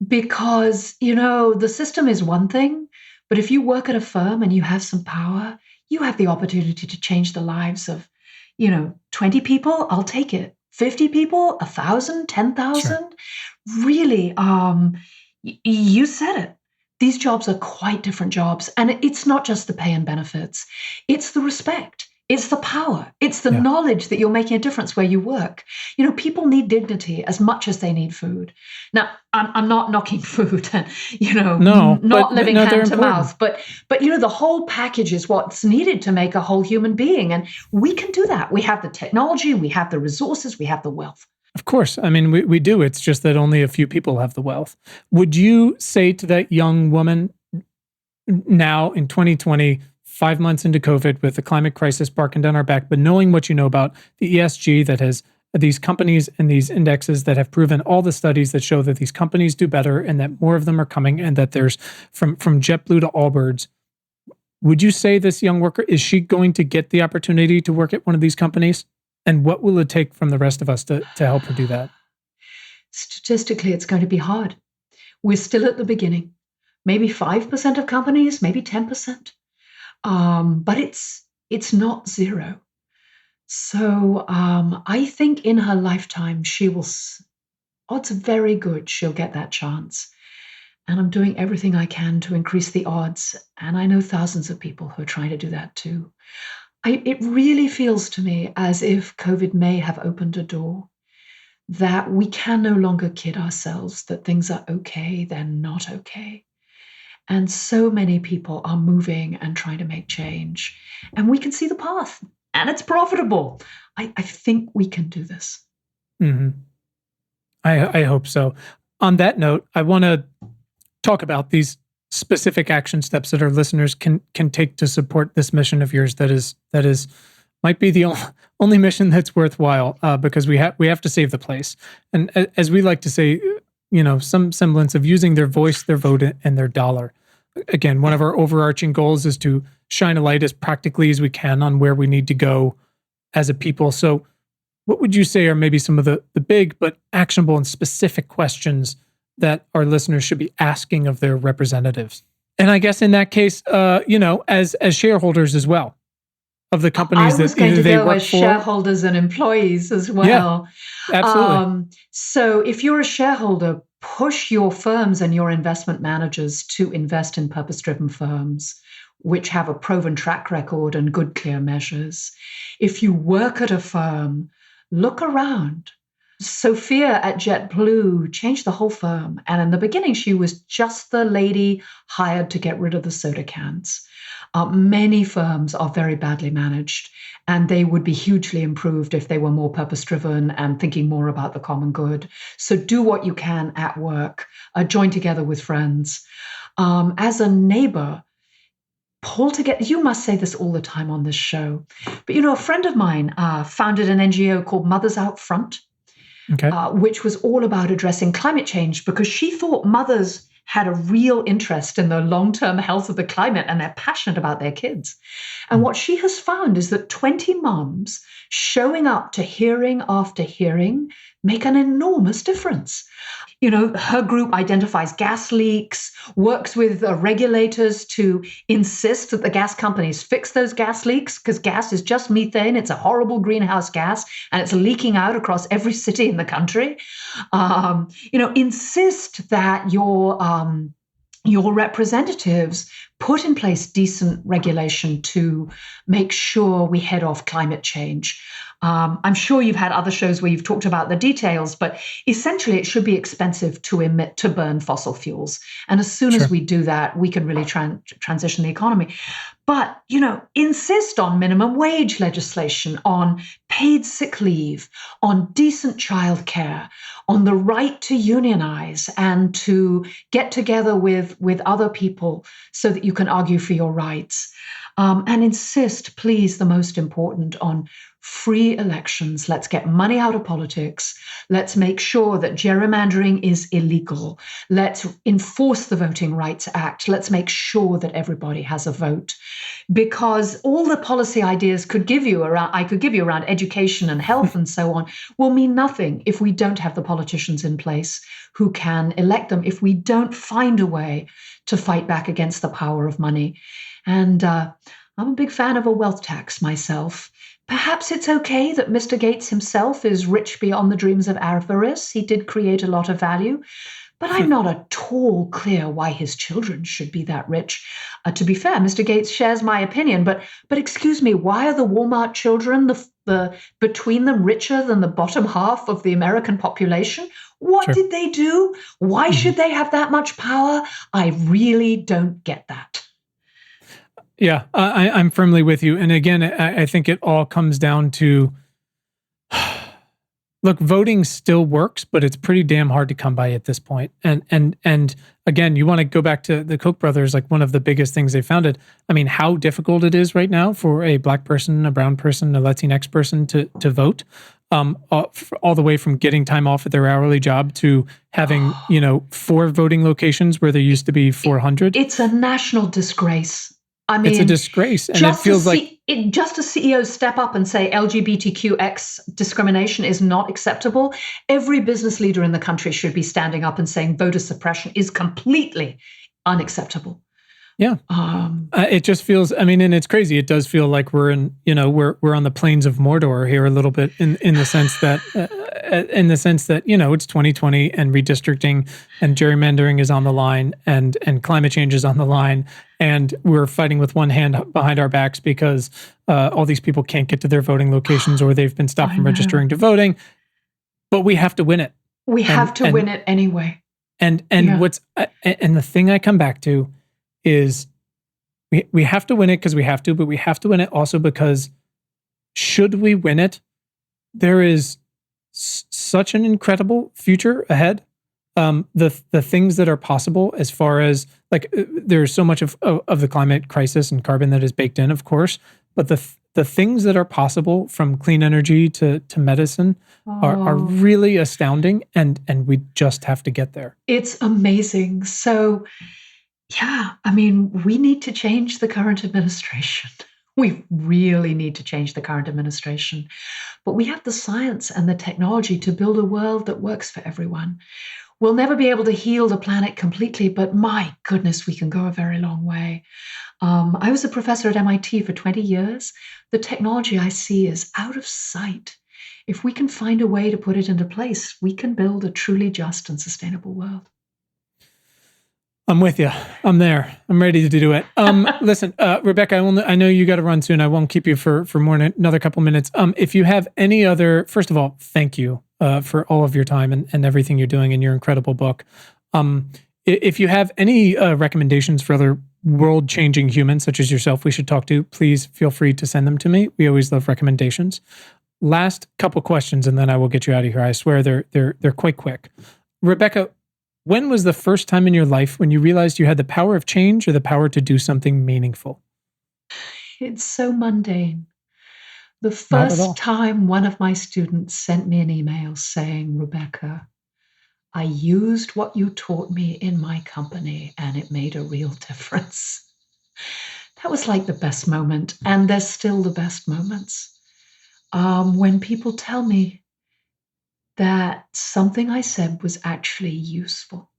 because, the system is one thing, but if you work at a firm and you have some power, you have the opportunity to change the lives of, 20 people, I'll take it. 50 people, 1,000, 10,000. Sure. Really, you said it. These jobs are quite different jobs. And it's not just the pay and benefits. It's the respect. It's the power. It's the knowledge that you're making a difference where you work. People need dignity as much as they need food. Now, I'm not knocking food and, not living hand to mouth. But the whole package is what's needed to make a whole human being. And we can do that. We have the technology, we have the resources, we have the wealth. Of course. I mean, we do. It's just that only a few people have the wealth. Would you say to that young woman now in 2020, 5 months into COVID with the climate crisis barking down our back, but knowing what you know about the ESG that has these companies and these indexes that have proven all the studies that show that these companies do better and that more of them are coming and that there's from JetBlue to Allbirds, would you say this young worker, is she going to get the opportunity to work at one of these companies? And what will it take from the rest of us to help her do that? Statistically, it's going to be hard. We're still at the beginning. Maybe 5% of companies, maybe 10%. But it's not zero. So I think in her lifetime, odds are very good she'll get that chance. And I'm doing everything I can to increase the odds. And I know thousands of people who are trying to do that too. It really feels to me as if COVID may have opened a door that we can no longer kid ourselves that things are okay, they're not okay. And so many people are moving and trying to make change. And we can see the path, and it's profitable. I think we can do this. Mm-hmm. I hope so. on that note, I want to talk about these specific action steps that our listeners can take to support this mission of yours. That is might be the only mission that's worthwhile, because we have to save the place. And as we like to say, some semblance of using their voice, their vote, and their dollar. Again, one of our overarching goals is to shine a light as practically as we can on where we need to go as a people. So what would you say are maybe some of the big but actionable and specific questions that our listeners should be asking of their representatives? And I guess in that case, as shareholders as well of the companies that they work for. I was going to go as shareholders and employees as well. Yeah, absolutely. So if you're a shareholder, push your firms and your investment managers to invest in purpose-driven firms, which have a proven track record and good, clear measures. If you work at a firm, look around. Sophia at JetBlue changed the whole firm. And in the beginning, she was just the lady hired to get rid of the soda cans. Many firms are very badly managed, and they would be hugely improved if they were more purpose-driven and thinking more about the common good. So do what you can at work. Join together with friends. As a neighbor, pull together. You must say this all the time on this show. But, a friend of mine founded an NGO called Mothers Out Front. Okay. Which was all about addressing climate change, because she thought mothers had a real interest in the long-term health of the climate and they're passionate about their kids. And what she has found is that 20 moms showing up to hearing after hearing make an enormous difference. Her group identifies gas leaks, works with regulators to insist that the gas companies fix those gas leaks, because gas is just methane. It's a horrible greenhouse gas, and it's leaking out across every city in the country. Insist that your representatives put in place decent regulation to make sure we head off climate change. I'm sure you've had other shows where you've talked about the details, but essentially it should be expensive to burn fossil fuels. And as soon as we do that, we can really transition the economy. But, insist on minimum wage legislation, on paid sick leave, on decent childcare, on the right to unionize and to get together with other people so that you can argue for your rights. And insist, please, the most important, on free elections. Let's get money out of politics. Let's make sure that gerrymandering is illegal. Let's enforce the Voting Rights Act. Let's make sure that everybody has a vote. Because all the policy ideas I could give you around education and health and so on will mean nothing if we don't have the politicians in place who can elect them, if we don't find a way to fight back against the power of money. And I'm a big fan of a wealth tax myself. Perhaps it's okay that Mr. Gates himself is rich beyond the dreams of avarice. He did create a lot of value, but I'm not at all clear why his children should be that rich. To be fair, Mr. Gates shares my opinion, but excuse me, why are the Walmart children between them richer than the bottom half of the American population? What did they do? Why should they have that much power? I really don't get that. Yeah, I'm firmly with you. And again, I think it all comes down to, look, voting still works, but it's pretty damn hard to come by at this point. And again, you want to go back to the Koch brothers, like one of the biggest things they founded. I mean, how difficult it is right now for a Black person, a brown person, a Latinx person to vote, all the way from getting time off at their hourly job to having, 4 voting locations where there used to be 400. It's a national disgrace. I mean, it's a disgrace, and it feels just as CEOs step up and say LGBTQX discrimination is not acceptable, every business leader in the country should be standing up and saying voter suppression is completely unacceptable. Yeah, it just feels. I mean, and it's crazy. It does feel like we're in, we're on the plains of Mordor here a little bit, in the sense that, it's 2020 and redistricting and gerrymandering is on the line, and climate change is on the line, and we're fighting with one hand behind our backs because all these people can't get to their voting locations or they've been stopped from registering to voting. But we have to win it. We have to win it anyway. And the thing I come back to is we have to win it because we have to, but we have to win it also because should we win it, there is such an incredible future ahead the things that are possible as far as there's so much of the climate crisis and carbon that is baked in, of course, but the things that are possible from clean energy to medicine are really astounding, and we just have to get there. It's amazing. So, yeah, I mean, we need to change the current administration. We really need to change the current administration. But we have the science and the technology to build a world that works for everyone. We'll never be able to heal the planet completely, but my goodness, we can go a very long way. I was a professor at MIT for 20 years. The technology I see is out of sight. If we can find a way to put it into place, we can build a truly just and sustainable world. I'm with you. I'm there. I'm ready to do it. Listen, Rebecca, I know you got to run soon. I won't keep you for more than another couple minutes. If you have any other, first of all, thank you for all of your time and everything you're doing in your incredible book. If you have any recommendations for other world-changing humans such as yourself we should talk to, please feel free to send them to me. We always love recommendations. Last couple questions, and then I will get you out of here. I swear they're quite quick. Rebecca, when was the first time in your life when you realized you had the power of change or the power to do something meaningful? It's so mundane. The first time one of my students sent me an email saying, Rebecca, I used what you taught me in my company and it made a real difference. That was like the best moment, and there's still the best moments. When people tell me that something I said was actually useful.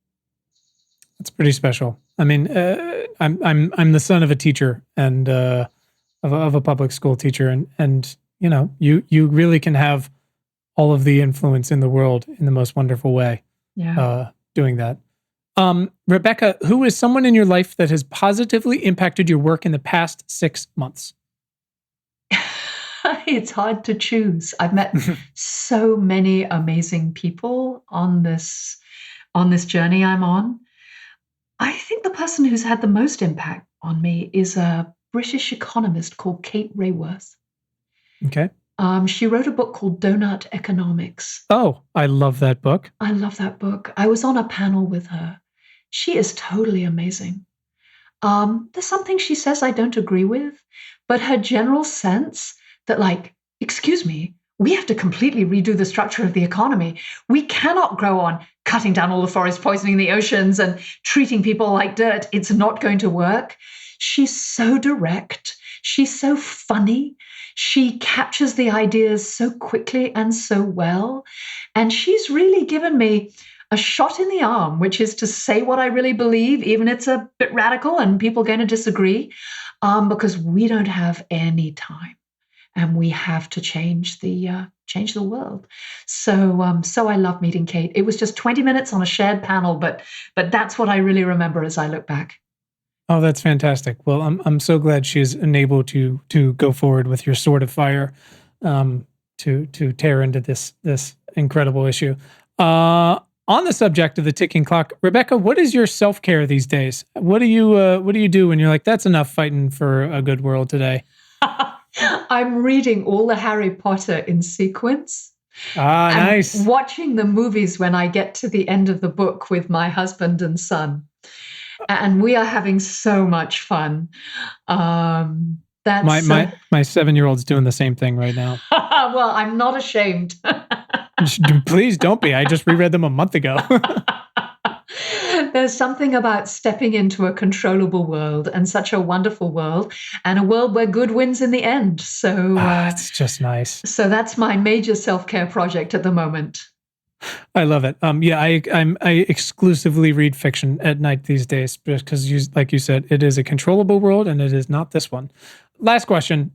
That's pretty special. I mean, I'm the son of a teacher and of a public school teacher, and you know, you really can have all of the influence in the world in the most wonderful way. Yeah. Doing that. Rebecca, who is someone in your life that has positively impacted your work in the past 6 months? It's hard to choose. I've met so many amazing people on this journey I'm on. I think the person who's had the most impact on me is a British economist called Kate Raworth. Okay. She wrote a book called Donut Economics. Oh, I love that book. I love that book. I was on a panel with her. She is totally amazing. There's something she says I don't agree with, but her general sense that, like, excuse me, we have to completely redo the structure of the economy. We cannot go on cutting down all the forests, poisoning the oceans, and treating people like dirt. It's not going to work. She's so direct. She's so funny. She captures the ideas so quickly and so well. And she's really given me a shot in the arm, which is to say what I really believe, even if it's a bit radical and people are going to disagree, because we don't have any time. And we have to change the world. So I love meeting Kate. It was just 20 minutes on a shared panel, but that's what I really remember as I look back. Oh, that's fantastic. Well, I'm so glad she's enabled to go forward with your sword of fire, to tear into this incredible issue. On the subject of the ticking clock, Rebecca, what is your self-care these days? What do you do when you're like, that's enough fighting for a good world today? I'm reading all the Harry Potter in sequence. Nice. Watching the movies when I get to the end of the book with my husband and son. And we are having so much fun. That's my 7-year-old's doing the same thing right now. Well, I'm not ashamed. Please don't be. I just reread them a month ago. There's something about stepping into a controllable world, and such a wonderful world, and a world where good wins in the end. So it's just nice. So that's my major self-care project at the moment. I love it. I exclusively read fiction at night these days because, like you said, it is a controllable world, and it is not this one. Last question.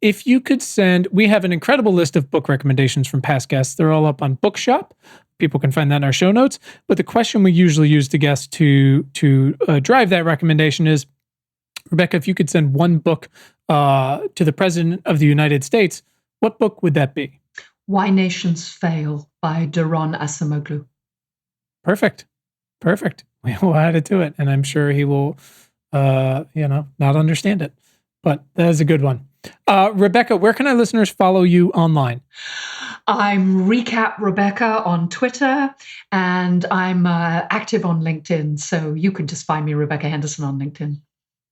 If you could we have an incredible list of book recommendations from past guests. They're all up on Bookshop. People can find that in our show notes. But the question we usually use to guests to drive that recommendation is, Rebecca, if you could send one book to the President of the United States, what book would that be? Why Nations Fail by Daron Acemoglu. Perfect. We will add it to it, and I'm sure he will, not understand it. But that is a good one. Rebecca, where can our listeners follow you online? I'm Recap Rebecca on Twitter, and I'm active on LinkedIn. So you can just find me Rebecca Henderson on LinkedIn.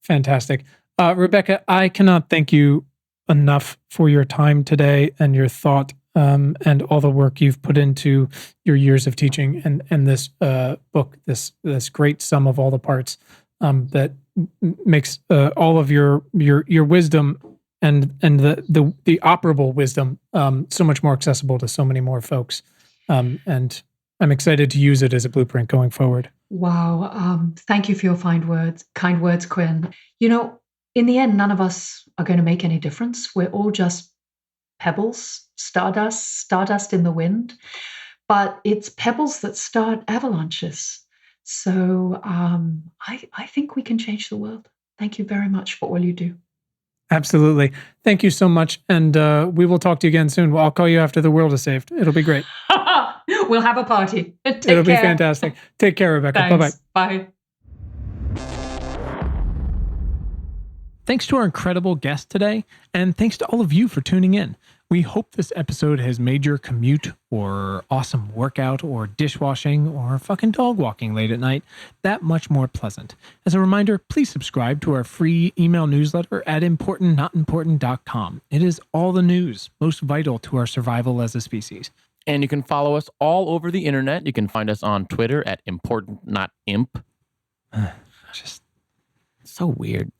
Fantastic. Rebecca, I cannot thank you enough for your time today and your thought and all the work you've put into your years of teaching and this book, this great sum of all the parts that makes all of your wisdom and the operable wisdom so much more accessible to so many more folks. And I'm excited to use it as a blueprint going forward. Wow. Thank you for your kind words, Quinn. You know, in the end, none of us are going to make any difference. We're all just pebbles, stardust in the wind. But it's pebbles that start avalanches. So I think we can change the world. Thank you very much for all you do. Absolutely. Thank you so much. And we will talk to you again soon. I'll call you after the world is saved. It'll be great. We'll have a party. It'll be fantastic. Take care, Rebecca. Thanks. Bye-bye. Bye. Thanks to our incredible guest today, and thanks to all of you for tuning in. We hope this episode has made your commute or awesome workout or dishwashing or fucking dog walking late at night that much more pleasant. As a reminder, please subscribe to our free email newsletter at importantnotimportant.com. It is all the news most vital to our survival as a species. And you can follow us all over the internet. You can find us on Twitter at importantnotimp. Just so weird.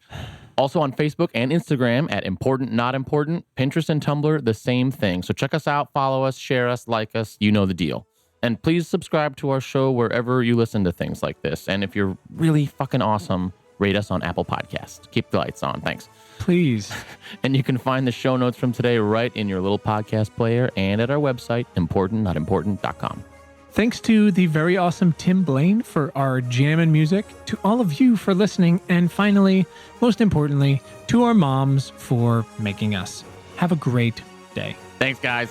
Also on Facebook and Instagram at Important Not Important. Pinterest and Tumblr, the same thing. So check us out, follow us, share us, like us. You know the deal. And please subscribe to our show wherever you listen to things like this. And if you're really fucking awesome, rate us on Apple Podcasts. Keep the lights on. Thanks. please. And you can find the show notes from today right in your little podcast player and at our website, importantnotimportant.com. Thanks to the very awesome Tim Blaine for our jammin' music, to all of you for listening, and finally, most importantly, to our moms for making us. Have a great day. Thanks, guys.